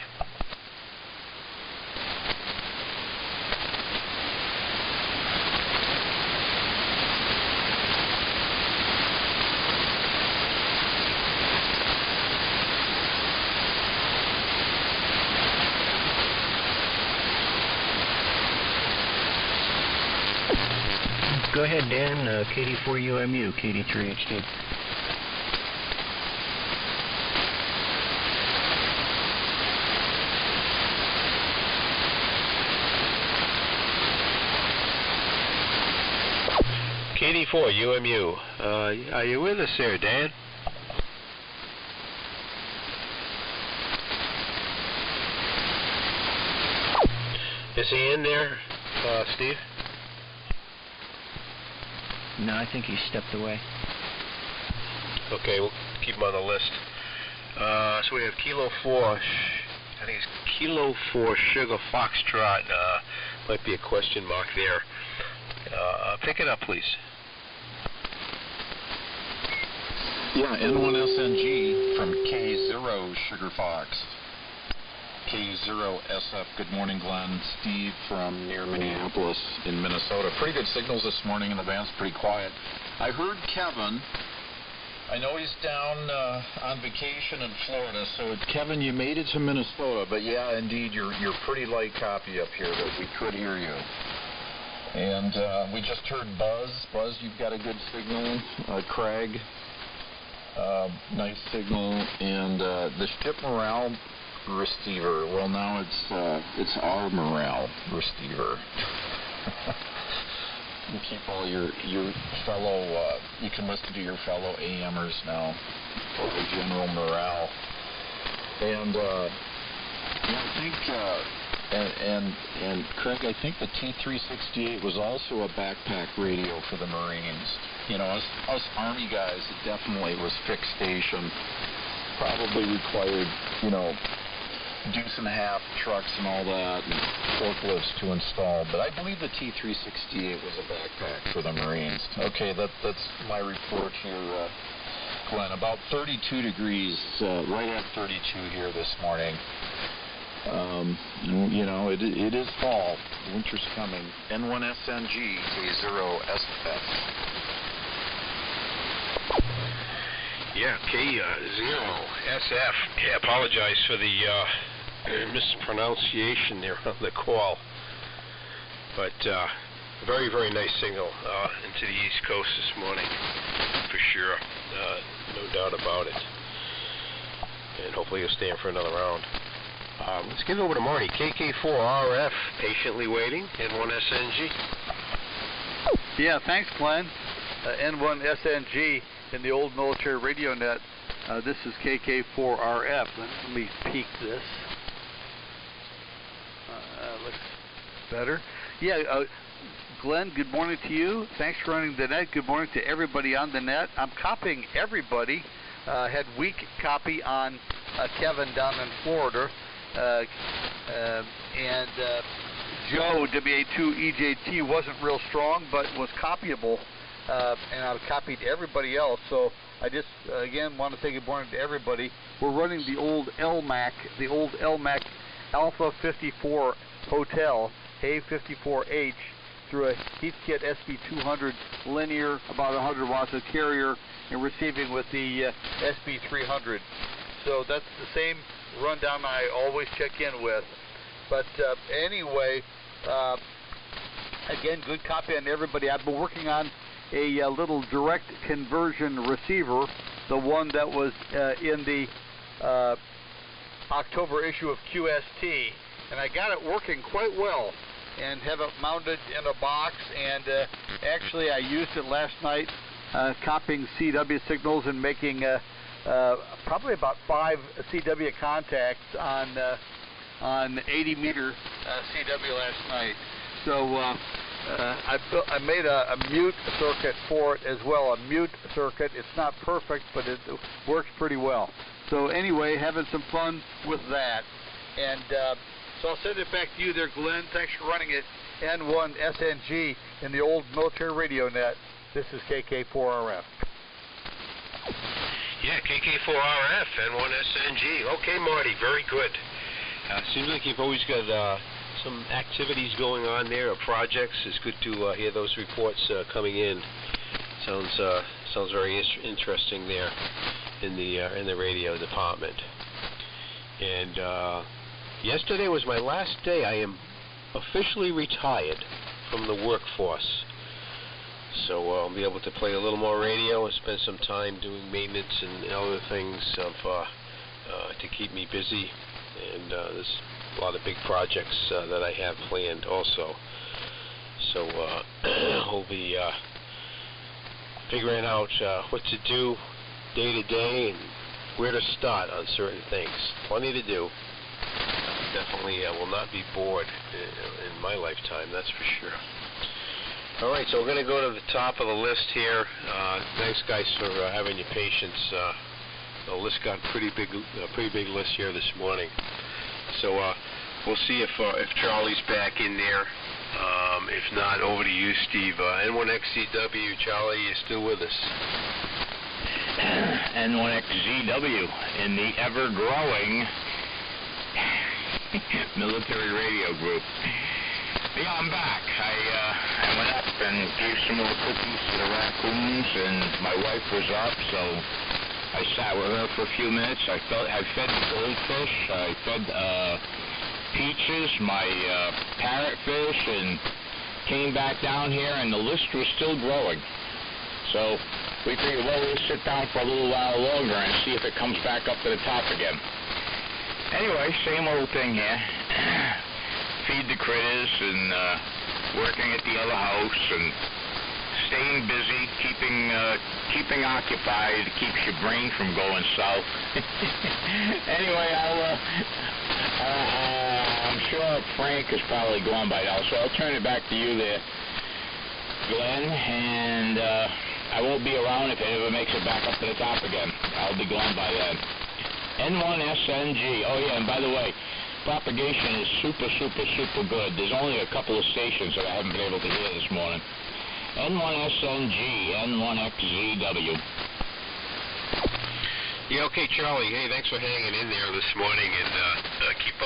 Go ahead, Dan. KD4UMU, KD3HD.
KD4 UMU. Are you with us there, Dan? Is he in there, Steve?
No, I think he stepped away.
Okay, we'll keep him on the list. So we have Kilo 4, I think it's Kilo 4 Sugar Foxtrot. Might be a question mark there. Pick it up, please.
Yeah, N1SNG from K0 Sugar Fox. K0SF, good morning, Glenn. Steve from near Minneapolis in Minnesota. Pretty good signals this morning, and the band's pretty quiet. I heard Kevin. I know he's down on vacation in Florida, so Kevin, you made it to Minnesota, but yeah, indeed, you're pretty light copy up here, but we could hear you. And we just heard Buzz. Buzz, you've got a good signal. Craig, nice signal. And the ship morale receiver, well, now it's our morale receiver. You keep all your fellow, you can listen to your fellow AMers now for the general morale. And yeah, I think, and Craig, I think the T368 was also a backpack radio for the Marines. You know, us Army guys, it definitely was fixed station. Probably required, you know, deuce and a half trucks and all that, and forklifts to install. But I believe the T368 was a backpack for the Marines. Okay, that's my report here, Glenn. About 32 degrees, right at 32 here this morning. You know, it is fall. Winter's coming. N1SNG, K0SF.
Yeah, K0SF. Yeah, apologize for the mispronunciation there on the call. But very, very nice signal into the East Coast this morning, for sure. No doubt about it. And hopefully you'll stay in for another round. Let's give it over to Marty. KK4RF, patiently waiting, N1SNG.
Yeah, thanks, Glenn. N1SNG in the old military radio net. This is KK4RF. Let me peek this. Looks better. Yeah, Glenn, good morning to you. Thanks for running the net. Good morning to everybody on the net. I'm copying everybody. Had weak copy on Kevin down in Florida. And Joe, WA2EJT, wasn't real strong, but was copyable. And I've copied everybody else. So I just, again, want to say good morning to everybody. We're running the old LMAC Alpha 54 Hotel, A54H, through a Heathkit SB200 linear, about 100 watts of carrier, and receiving with the SB300. So that's the same rundown I always check in with. But anyway, again, good copy on everybody. I've been working on a little direct conversion receiver, the one that was in the October issue of QST, and I got it working quite well and have it mounted in a box, and actually I used it last night copying CW signals and making probably about 5 CW contacts on 80-meter CW last night. So I made a mute circuit for it as well, a mute circuit. It's not perfect, but it works pretty well. So anyway, having some fun with that. And so I'll send it back to you there, Glenn. Thanks for running it. N1 SNG in the old military radio net. This is KK4RF.
Yeah, KK4RF, N1SNG. Okay, Marty, very good. Seems like you've always got some activities going on there, or projects. It's good to hear those reports coming in. Sounds very interesting there in the radio department. And yesterday was my last day. I am officially retired from the workforce. So I'll be able to play a little more radio and spend some time doing maintenance and other things to keep me busy. And there's a lot of big projects that I have planned also. So we'll be figuring out what to do day to day and where to start on certain things. Plenty to do. Definitely will not be bored in my lifetime, that's for sure. All right, so we're going to go to the top of the list here. Thanks, guys, for having your patience. The list got a pretty big list here this morning. So we'll see if Charlie's back in there. If not, over to you, Steve. N1XZW, Charlie, you still with us?
N1XZW in the ever-growing military radio group. Yeah, I'm back. I went up and gave some more cookies to the raccoons, and my wife was up, so I sat with her for a few minutes. I fed the goldfish, I fed Peaches, my parrotfish, and came back down here, and the list was still growing. So we figured, well, we'll sit down for a little while longer and see if it comes back up to the top again. Anyway, same old thing here. Feed the critters and working at the other house and staying busy, keeping occupied, keeps your brain from going south. Anyway, I'm sure Frank is probably gone by now, so I'll turn it back to you there, Glenn, and I won't be around if it ever makes it back up to the top again. I'll be gone by then. N1SNG. Oh yeah, and by the way, propagation is super good. There's only a couple of stations that I haven't been able to hear this morning. N1SNG, N1XZW.
Yeah, okay, Charlie. Hey, thanks for hanging in there this morning, and keep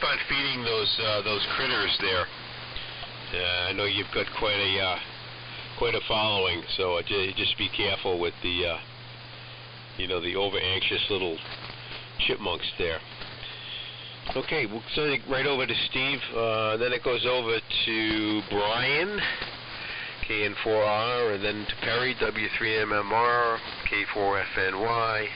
on feeding those critters there. I know you've got quite a following, so just be careful with the the over-anxious little chipmunks there. Okay, we'll send it right over to Steve. Then it goes over to Brian, KN4R, and then to Perry, W3MMR, K4FNY,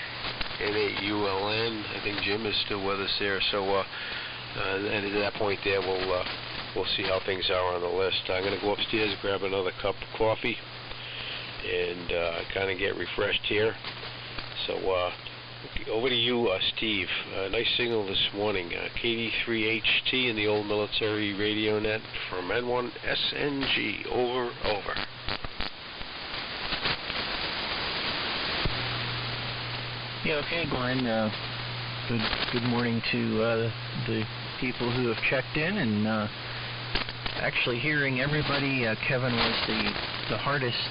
N8ULN. I think Jim is still with us there. So, and at that point there, we'll see how things are on the list. I'm going to go upstairs, grab another cup of coffee, and kind of get refreshed here. So, over to you, Steve. Nice signal this morning. KD3HT in the old military radio net from N1SNG. Over.
Yeah, okay, Glenn. Good morning to the people who have checked in, and actually hearing everybody. Kevin was the hardest,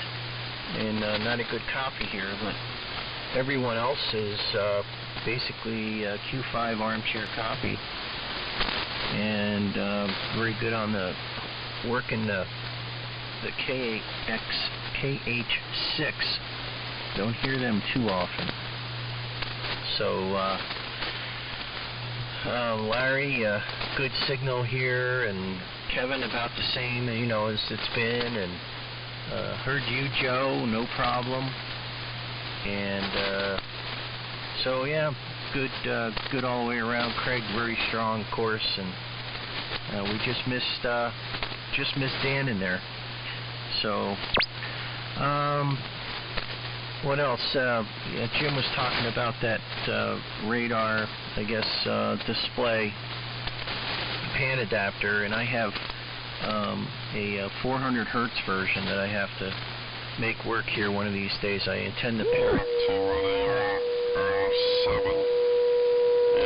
and not a good copy here, but everyone else is basically Q5 armchair copy, and very good on the working the KH6. Don't hear them too often. So Larry, good signal here, and Kevin about the same, as it's been, and heard you, Joe, no problem. And so yeah, good all the way around. Craig, very strong, of course, and we just missed Dan in there. So What else? Yeah, Jim was talking about that radar, I guess, display pan adapter, and I have a 400 hertz version that I have to make work here one of these days. I intend to pair it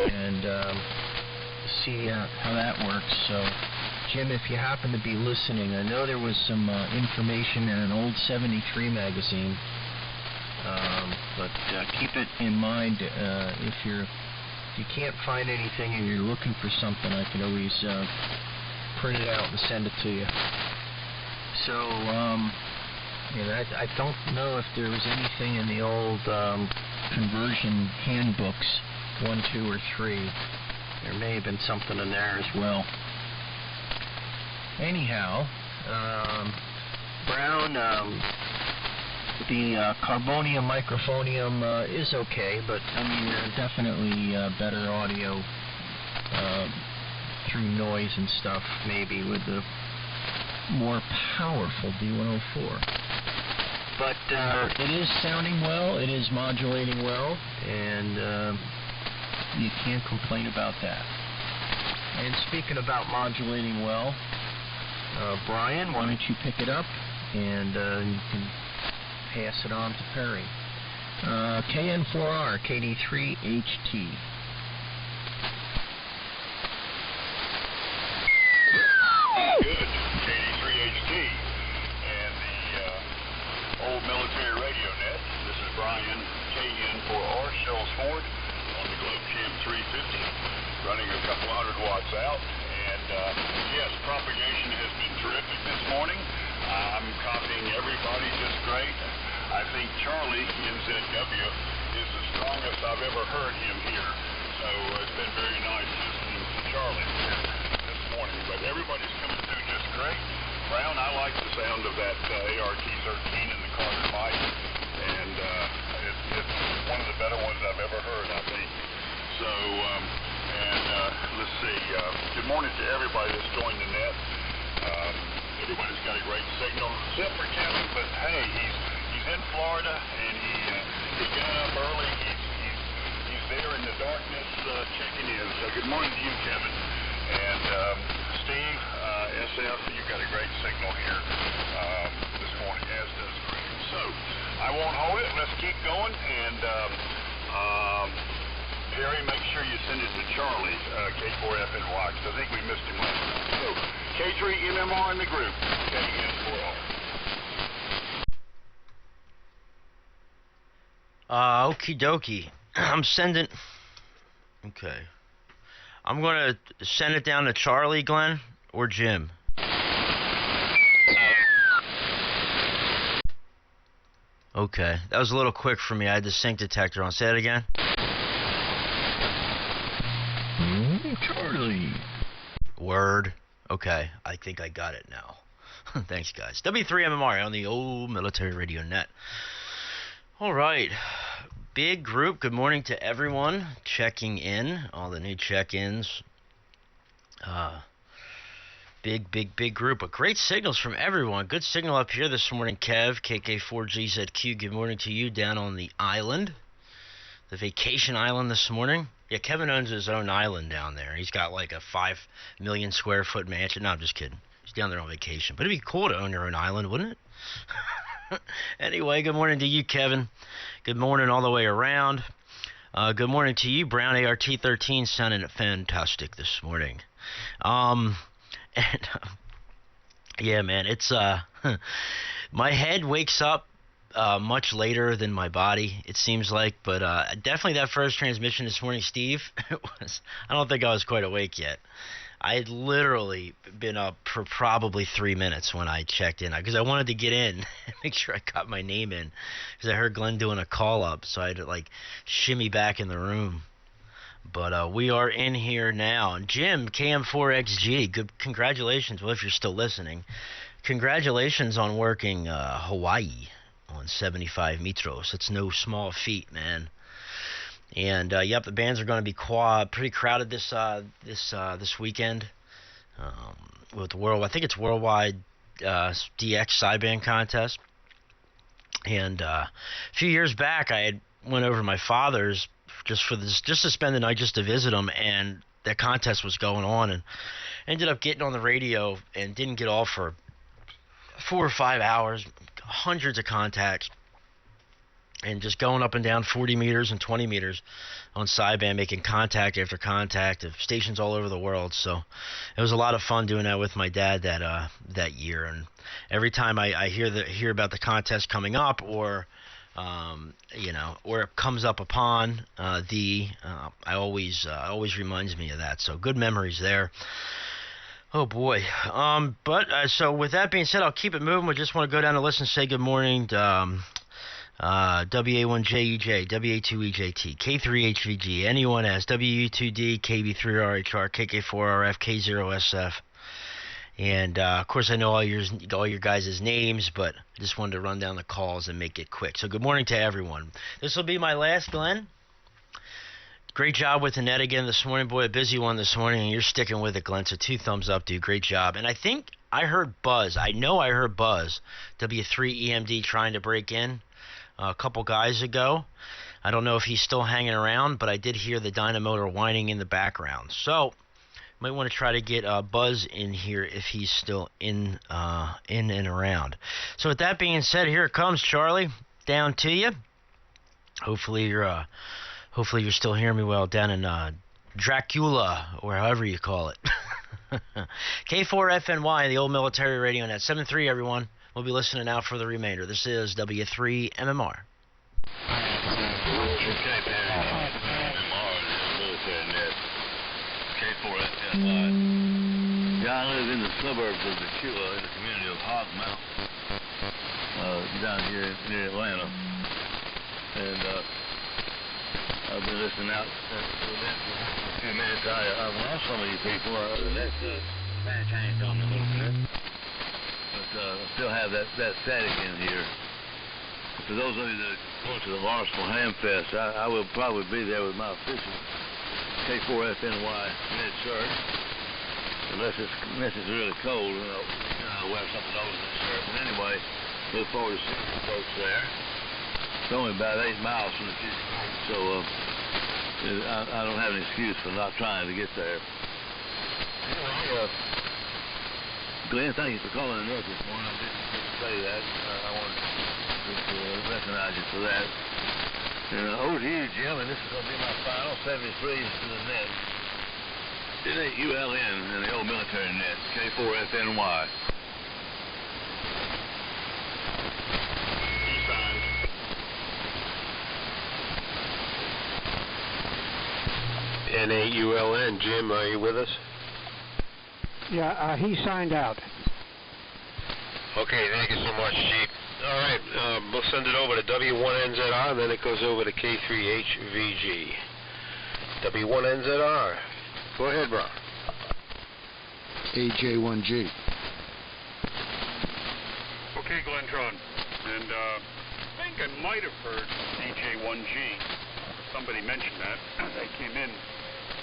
and see how that works. So, Jim, if you happen to be listening, I know there was some information in an old 73 magazine, but keep it in mind if you can't find anything and you're looking for something, I can always print it out and send it to you. So, I don't know if there was anything in the old conversion handbooks, 1, 2, or 3. There may have been something in there as well. Anyhow, Brown, the Carbonium Microphonium is okay, but I mean, definitely better audio through noise and stuff, maybe with the more powerful D104. But it is sounding well, it is modulating well, and you can't complain about that. And speaking about modulating well, Brian, why don't you pick it up, and you can pass it on to Perry. KN4R, KD3HT.
Good, KD3HT, and the old military radio net. This is Brian, KN4R, Shells Ford, on the Globe Champ 350, running a couple hundred watts out. And yes, propagation has been terrific this morning. I'm copying everybody just great. I think Charlie, NZW, is the strongest I've ever heard him here. So it's been very nice listening to Charlie this morning. But everybody's coming through just great. Brown, I like the sound of that ART-13 in the Carter mic. And it's one of the better ones I've ever heard, I think. So, let's see. Good morning to everybody that's joined the net. Everybody's got a great signal, except for Kevin. But hey, he's in Florida, and he got up early. He's there in the darkness checking in. So good morning to you, Kevin. And Steve, SF, you've got a great signal here this morning, as does Greg. So I won't hold it. Let's keep going. And Perry, make sure you send it to Charlie, K4FNY, because I think we missed him last time. So, K3MMR in the group, KN4R.
Okie dokie. I'm sending... Okay. I'm going to send it down to Charlie, Glenn, or Jim. Okay. That was a little quick for me. I had the sync detector on. Say that again.
Charlie.
Word. Okay, I think I got it now. Thanks, guys. W3MMR on the old military radio net. All right. Big group. Good morning to everyone checking in. All the new check-ins. Big group. But great signals from everyone. Good signal up here this morning, Kev, KK4GZQ. Good morning to you down on the island. The vacation island this morning. Yeah, Kevin owns his own island down there. He's got like a 5 million square foot mansion. No, I'm just kidding. He's down there on vacation. But it'd be cool to own your own island, wouldn't it? Anyway, good morning to you, Kevin. Good morning all the way around. Good morning to you, Brown. ART-13 sounding fantastic this morning. Yeah, man, it's my head wakes up much later than my body, it seems like, but definitely that first transmission this morning, Steve, I don't think I was quite awake yet. I had literally been up for probably 3 minutes when I checked in, because I wanted to get in and make sure I got my name in, because I heard Glenn doing a call-up, so I had to, like, shimmy back in the room. But we are in here now. And Jim, KM4XG, good, congratulations. Well, if you're still listening, congratulations on working Hawaii on 75 metros. It's no small feat, man. And yep, the bands are going to be pretty crowded this weekend with the I think it's Worldwide DX Sideband Contest. And a few years back, I had went over to my father's just to spend the night, just to visit him, and that contest was going on, and ended up getting on the radio and didn't get off for 4 or 5 hours, hundreds of contacts, and just going up and down 40 meters and 20 meters on sideband, making contact after contact of stations all over the world. So it was a lot of fun doing that with my dad that year. And every time I hear about the contest coming up, or or it comes up upon always reminds me of that. So good memories there. Oh boy. So with that being said, I'll keep it moving. We just want to go down and listen, say good morning to WA1JEJ, WA2EJT, K3HVG, NE1S, WU2D, KB3RHR, KK4RF, K0SF. And of course, I know all your guys' names, but I just wanted to run down the calls and make it quick. So good morning to everyone. This will be my last, Glenn. Great job with the net again this morning. Boy, a busy one this morning, and you're sticking with it, Glenn. So 2 thumbs up, dude. Great job. And I think I heard Buzz. I know I heard Buzz, W3EMD, trying to break in a couple guys ago. I don't know if he's still hanging around, but I did hear the dynamotor whining in the background. So might want to try to get Buzz in here if he's still in and around. So with that being said, here it comes, Charlie. Down to you. Hopefully you're still hearing me well down in Dracula, or however you call it. K4FNY, the old military radio net. 7-3, everyone. We'll be listening out for the remainder. This is W3 MMR.
Yeah, I live in the suburbs of Dracula, in the community of Hog Mountain, down here near Atlanta. And I've been listening out for a few minutes. I've lost some of you people. That's bad changed on me a little bit. But I still have that static in here. For those of you that are going to the Lawrenceville Ham Fest, I will probably be there with my official K4FNY knit shirt. Unless it's really cold, I'll wear something over the shirt. But anyway, look forward to seeing you folks there. It's only about 8 miles from the city, so I don't have an excuse for not trying to get there. Anyway, Glenn, thank you for calling in this morning. I didn't get to say that. I wanted to recognize you for that. And over to you, Jim, and this is going to be my final 73s to the net. ULN in the old military net, K4FNY.
NAULN. Jim, are you with us?
Yeah, he signed out.
Okay, thank you so much, Chief. All right, we'll send it over to W1NZR, and then it goes over to K3HVG. W1NZR. Go ahead, bro.
AJ1G.
Okay, Glentron. And I think I might have heard AJ1G. Somebody mentioned that. They came in.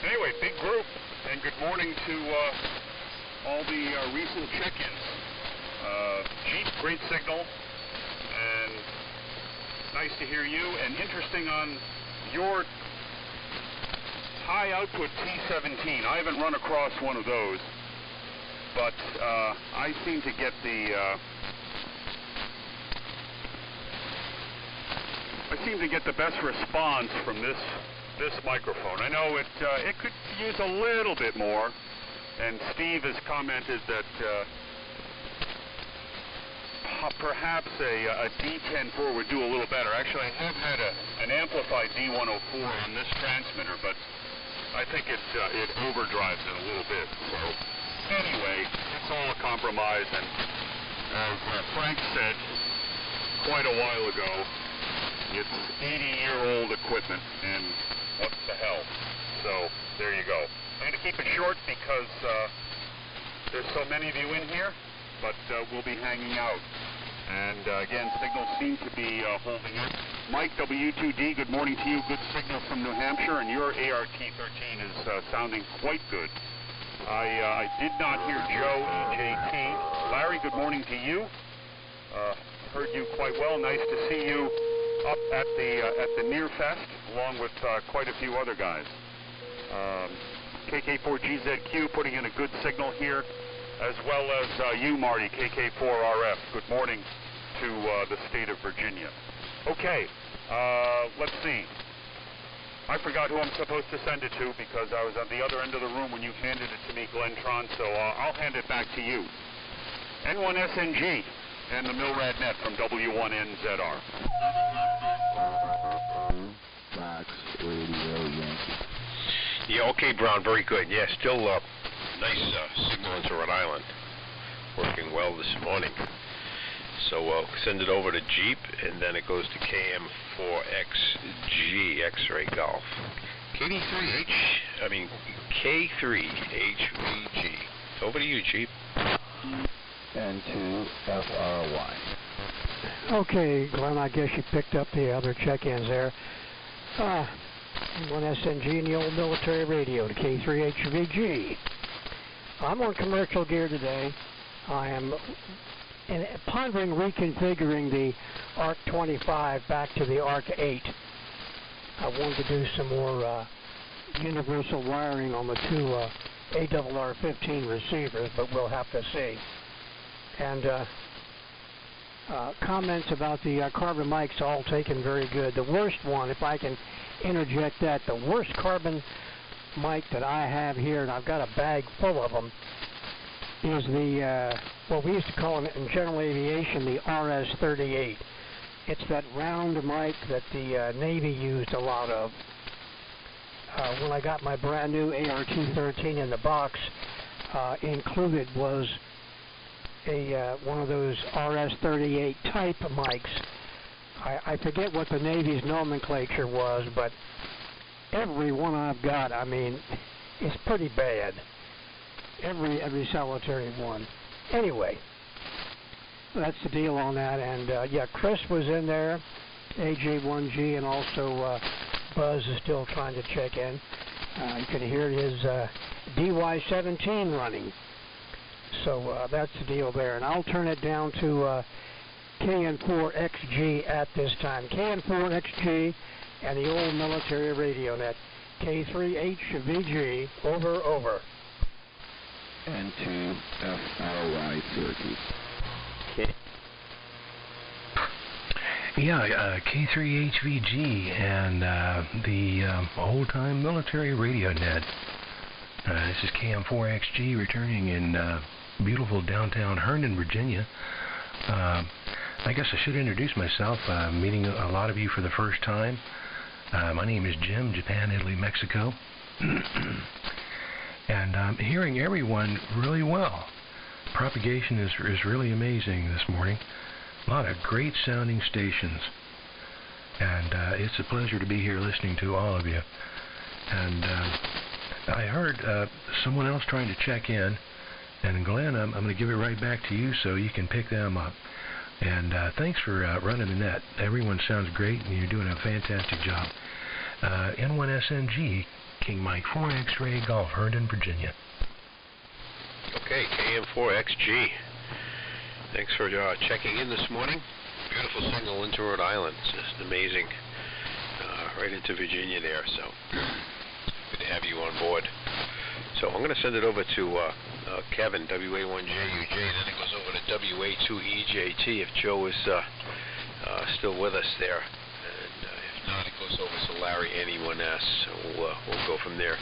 Anyway, big group. And good morning to all the recent check-ins. Jeep, great signal. And nice to hear you. And interesting on your high output T17. I haven't run across one of those. But I seem to get the best response from this microphone. I know it could use a little bit more, and Steve has commented that perhaps a D10-4 would do a little better. Actually, I have had an amplified D104 on this transmitter, but I think it overdrives it a little bit. So anyway, it's all a compromise, and as Frank said quite a while ago, it's 80-year-old equipment, and what the hell? So there you go. I'm going to keep it short because there's so many of you in here, but we'll be hanging out. And again, signals seem to be holding up. Mike, W2D, good morning to you. Good signal from New Hampshire, and your ART-13 is sounding quite good. I did not hear Joe, EJT. Larry, good morning to you.
heard you quite well. Nice to see you up at the Near Fest, along with quite a few other guys. KK4GZQ putting in a good signal here, as well as you, Marty, KK4RF. Good morning to the state of Virginia. Okay, let's see. I forgot who I'm supposed to send it to because I was at the other end of the room when you handed it to me, Glentron, so I'll hand it back to you. N1SNG and the Milrad Net from W1NZR.
Fox Radio Yankee.
Yeah, okay, Brown, very good. Yeah, still nice signal into Rhode Island. Working well this morning. So we'll send it over to Jeep, and then it goes to KM4XG, X-Ray Golf. K3HVG. Over to you, Jeep.
N2FRY.
Okay, Glenn, I guess you picked up the other check-ins there. One SNG in the old military radio to K3HVG. I'm on commercial gear today. I am pondering reconfiguring the ARC 25 back to the ARC 8. I wanted to do some more universal wiring on the two ARR15 receivers, but we'll have to see. And comments about the carbon mics all taken very good. The worst one, if I can interject that, the worst carbon mic that I have here, and I've got a bag full of them, is the, what we used to call it in general aviation, the RS-38. It's that round mic that the Navy used a lot of. When I got my brand new AR-213 in the box, included was a one of those RS-38 type mics. I forget what the Navy's nomenclature was, but every one I've got, I mean, is pretty bad. Every solitary one. Anyway, that's the deal on that. And yeah, Chris was in there, AJ1G, and also Buzz is still trying to check in. You can hear his DY17 running. So that's the deal there. And I'll turn it down to KN4XG at this time. KN4XG and the old military radio net. K3HVG, over.
N2FRY Syracuse.
Yeah, K3HVG and the old-time military radio net. This is KM4XG returning in beautiful downtown Herndon, Virginia. I guess I should introduce myself. Meeting a lot of you for the first time. My name is Jim, Japan, Italy, Mexico. And I'm hearing everyone really well. Propagation is really amazing this morning. A lot of great sounding stations. And it's a pleasure to be here listening to all of you. And I heard someone else trying to check in. And Glenn, I'm going to give it right back to you so you can pick them up. And thanks for running the net. Everyone sounds great, and you're doing a fantastic job. N1SNG, King Mike 4 X-Ray Golf, Herndon, Virginia.
Okay, KM4XG. Thanks for checking in this morning. Beautiful signal into Rhode Island. It's just amazing. Right into Virginia there, so good to have you on board. So I'm going to send it over to Kevin, WA1JUJ, then it goes over to WA2EJT if Joe is still with us there. And if not, it goes over to Larry, N1S. So we'll go from there.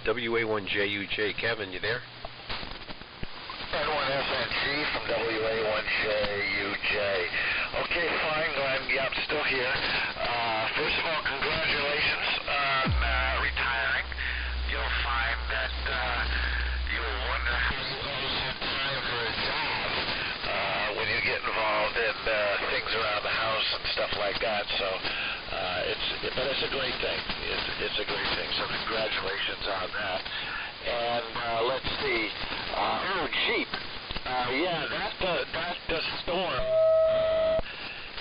WA1JUJ, Kevin, you there?
N1SNG from WA1JUJ. Okay, fine, Glenn. Yeah, I'm still here. First of all, congratulations on retiring. You'll find that you'll wonder how you always have time for a job when you get involved in things around the house and stuff like that. So, but it's a great thing. It's a great thing. So congratulations on that. And let's see. Jeep. Yeah, that storm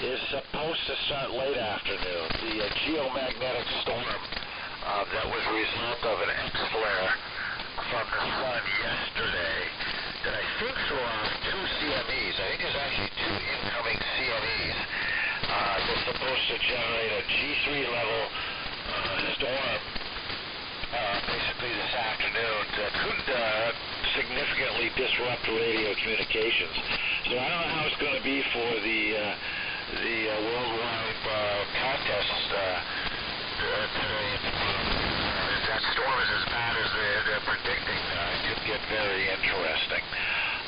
is supposed to start late afternoon. The geomagnetic storm that was a result of an X-flare from the sun yesterday that I think threw off 2 CMEs. I think there's actually 2 incoming CMEs supposed to generate a G3 level storm basically this afternoon that could significantly disrupt radio communications. So I don't know how it's going to be for the worldwide contest today. If that storm is as bad as they're predicting, it could get very interesting.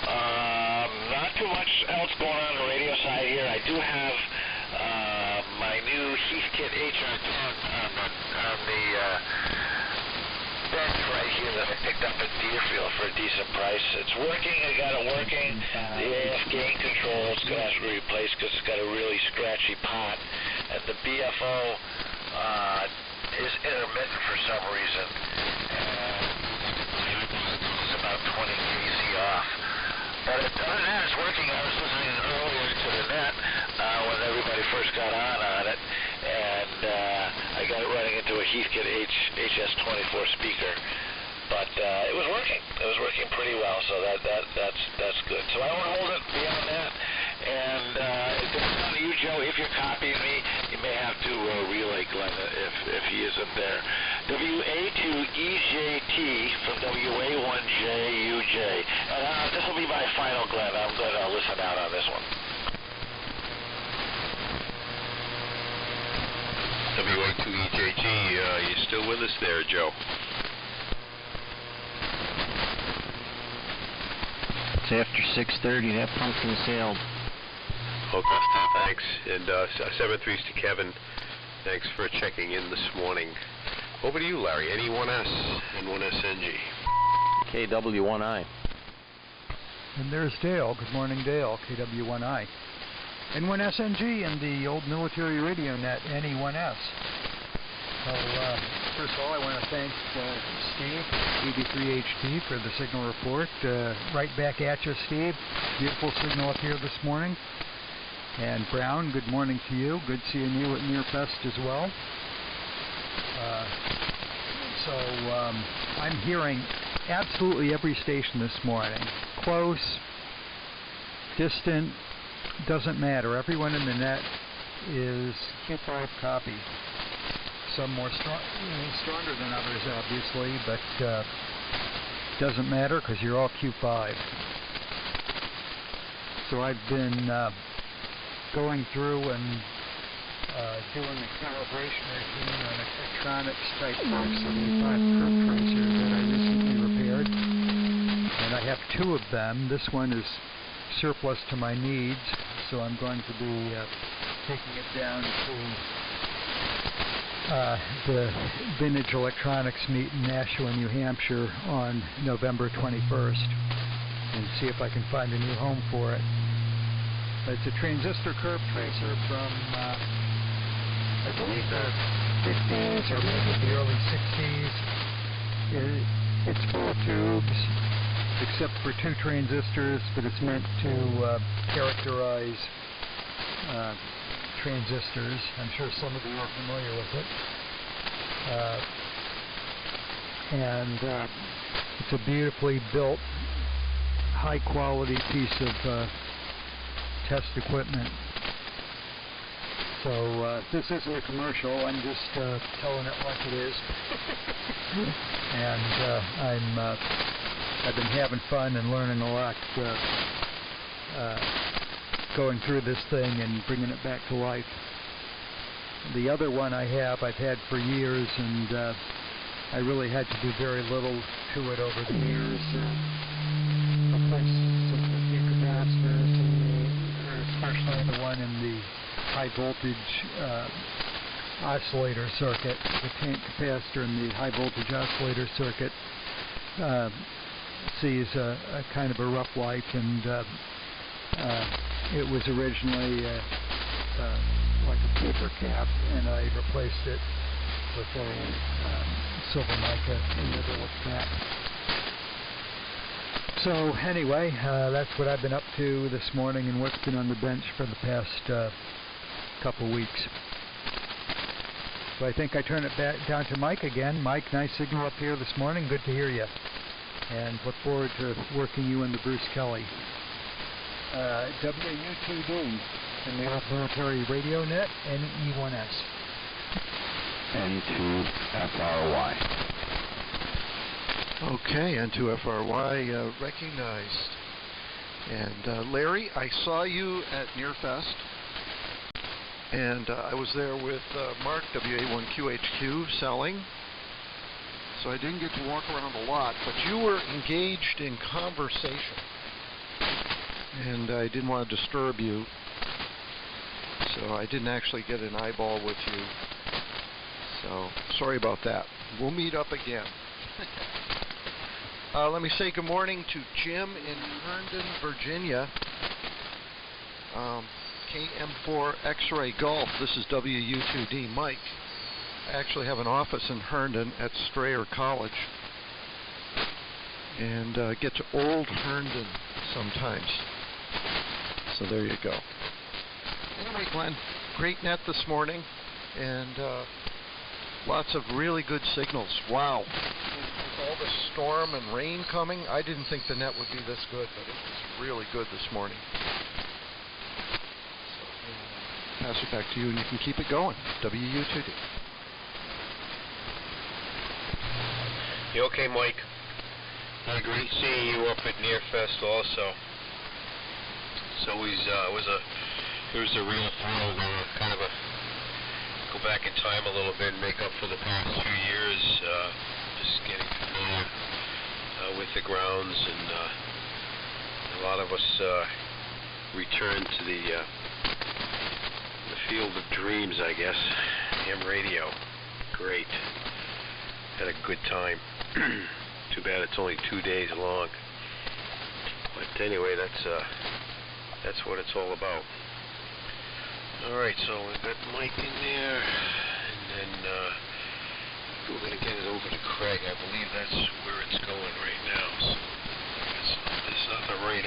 Not too much else going on the radio side here. I do have my new Heathkit HR10 on the bench right here that I picked up at Deerfield for a decent price. It's working. I got it working. The AF gain control is going to have to be replaced because it's got a really scratchy pot. And the BFO is intermittent for some reason. It's about 20 kc off. But other than that, it's working. I was listening earlier to the net when everybody first got on it, and I got it running into a Heathkit HS24 speaker. But it was working. It was working pretty well, so that's good. So I won't hold it beyond that. And it depends on you, Joe. If you're copying me, you may have to relay Glenn if he isn't there. WA2EJT from WA1JUJ. And this will be my final, Glenn. I'm going to listen out on this one.
WA2EJG, you still with us there, Joe?
It's after 6:30. That pumpkin sailed.
Okay, thanks. And 7-3 to Kevin. Thanks for checking in this morning. Over to you, Larry. NE1S, N1SNG.
KW1I.
And there's Dale. Good morning, Dale. KW1I. N1SNG and the old military radio net, NE1S. So, first of all, I want to thank Steve, EB3HD, for the signal report. Right back at you, Steve. Beautiful signal up here this morning. And Brown, good morning to you. Good seeing you at Nearfest as well. I'm hearing absolutely every station this morning. Close, distant, doesn't matter. Everyone in the net is Q5 copy. Some more stronger than others, obviously, but doesn't matter because you're all Q5. So I've been going through and doing the calibration routine on electronics type 475 curve tracer that I recently repaired. And I have two of them. This one is surplus to my needs, so I'm going to be taking it down to the Vintage Electronics meet in Nashua, New Hampshire on November 21st and see if I can find a new home for it. It's a transistor curve tracer from, I believe, the 50s or maybe the early 60s. It's full of tubes, except for two transistors, but it's meant to characterize transistors. I'm sure some of you are familiar with it. And it's a beautifully built, high-quality piece of test equipment. So this isn't a commercial. I'm just telling it like it is. And I've been having fun and learning a lot going through this thing and bringing it back to life. The other one I've had for years, and I really had to do very little to it over the years. Replace some capacitors, especially the one in the high voltage oscillator circuit. The tank capacitor in the high voltage oscillator circuit sees a kind of a rough life, and it was originally like a paper cap, and I replaced it with a silver mica in the middle of that. So anyway, that's what I've been up to this morning and what's been on the bench for the past couple weeks. So I think I turn it back down to Mike again. Mike, nice signal up here this morning. Good to hear you. And look forward to working you into Bruce Kelly. WU2D in the Old Military Radio Net, NE1S.
N2FRY.
Okay, N2FRY recognized. And Larry, I saw you at Nearfest, and I was there with Mark, WA1QHQ, selling. So I didn't get to walk around a lot, but you were engaged in conversation, and I didn't want to disturb you, so I didn't actually get an eyeball with you. So sorry about that. We'll meet up again. Let me say good morning to Jim in Herndon, Virginia. KM4 X-Ray Golf. This is WU2D Mike. I actually have an office in Herndon at Strayer College, and get to Old Herndon sometimes. So there you go. Anyway, Glenn, great net this morning, and lots of really good signals. Wow. With all the storm and rain coming, I didn't think the net would be this good, but it was really good this morning. So, pass it back to you, and you can keep it going. WU2D.
You okay, Mike? I agree. Seeing you up at Nearfest also. It's always it was a real thrill to kind of go back in time a little bit and make up for the past 2 years. Just getting familiar with the grounds, and a lot of us returned to the field of dreams, I guess. Ham radio, great. Had a good time. Too bad it's only 2 days long. But anyway, that's what it's all about. All right, so we've got Mike in there, and then we're going to get it over to Craig. I believe that's where it's going right now. So there's nothing right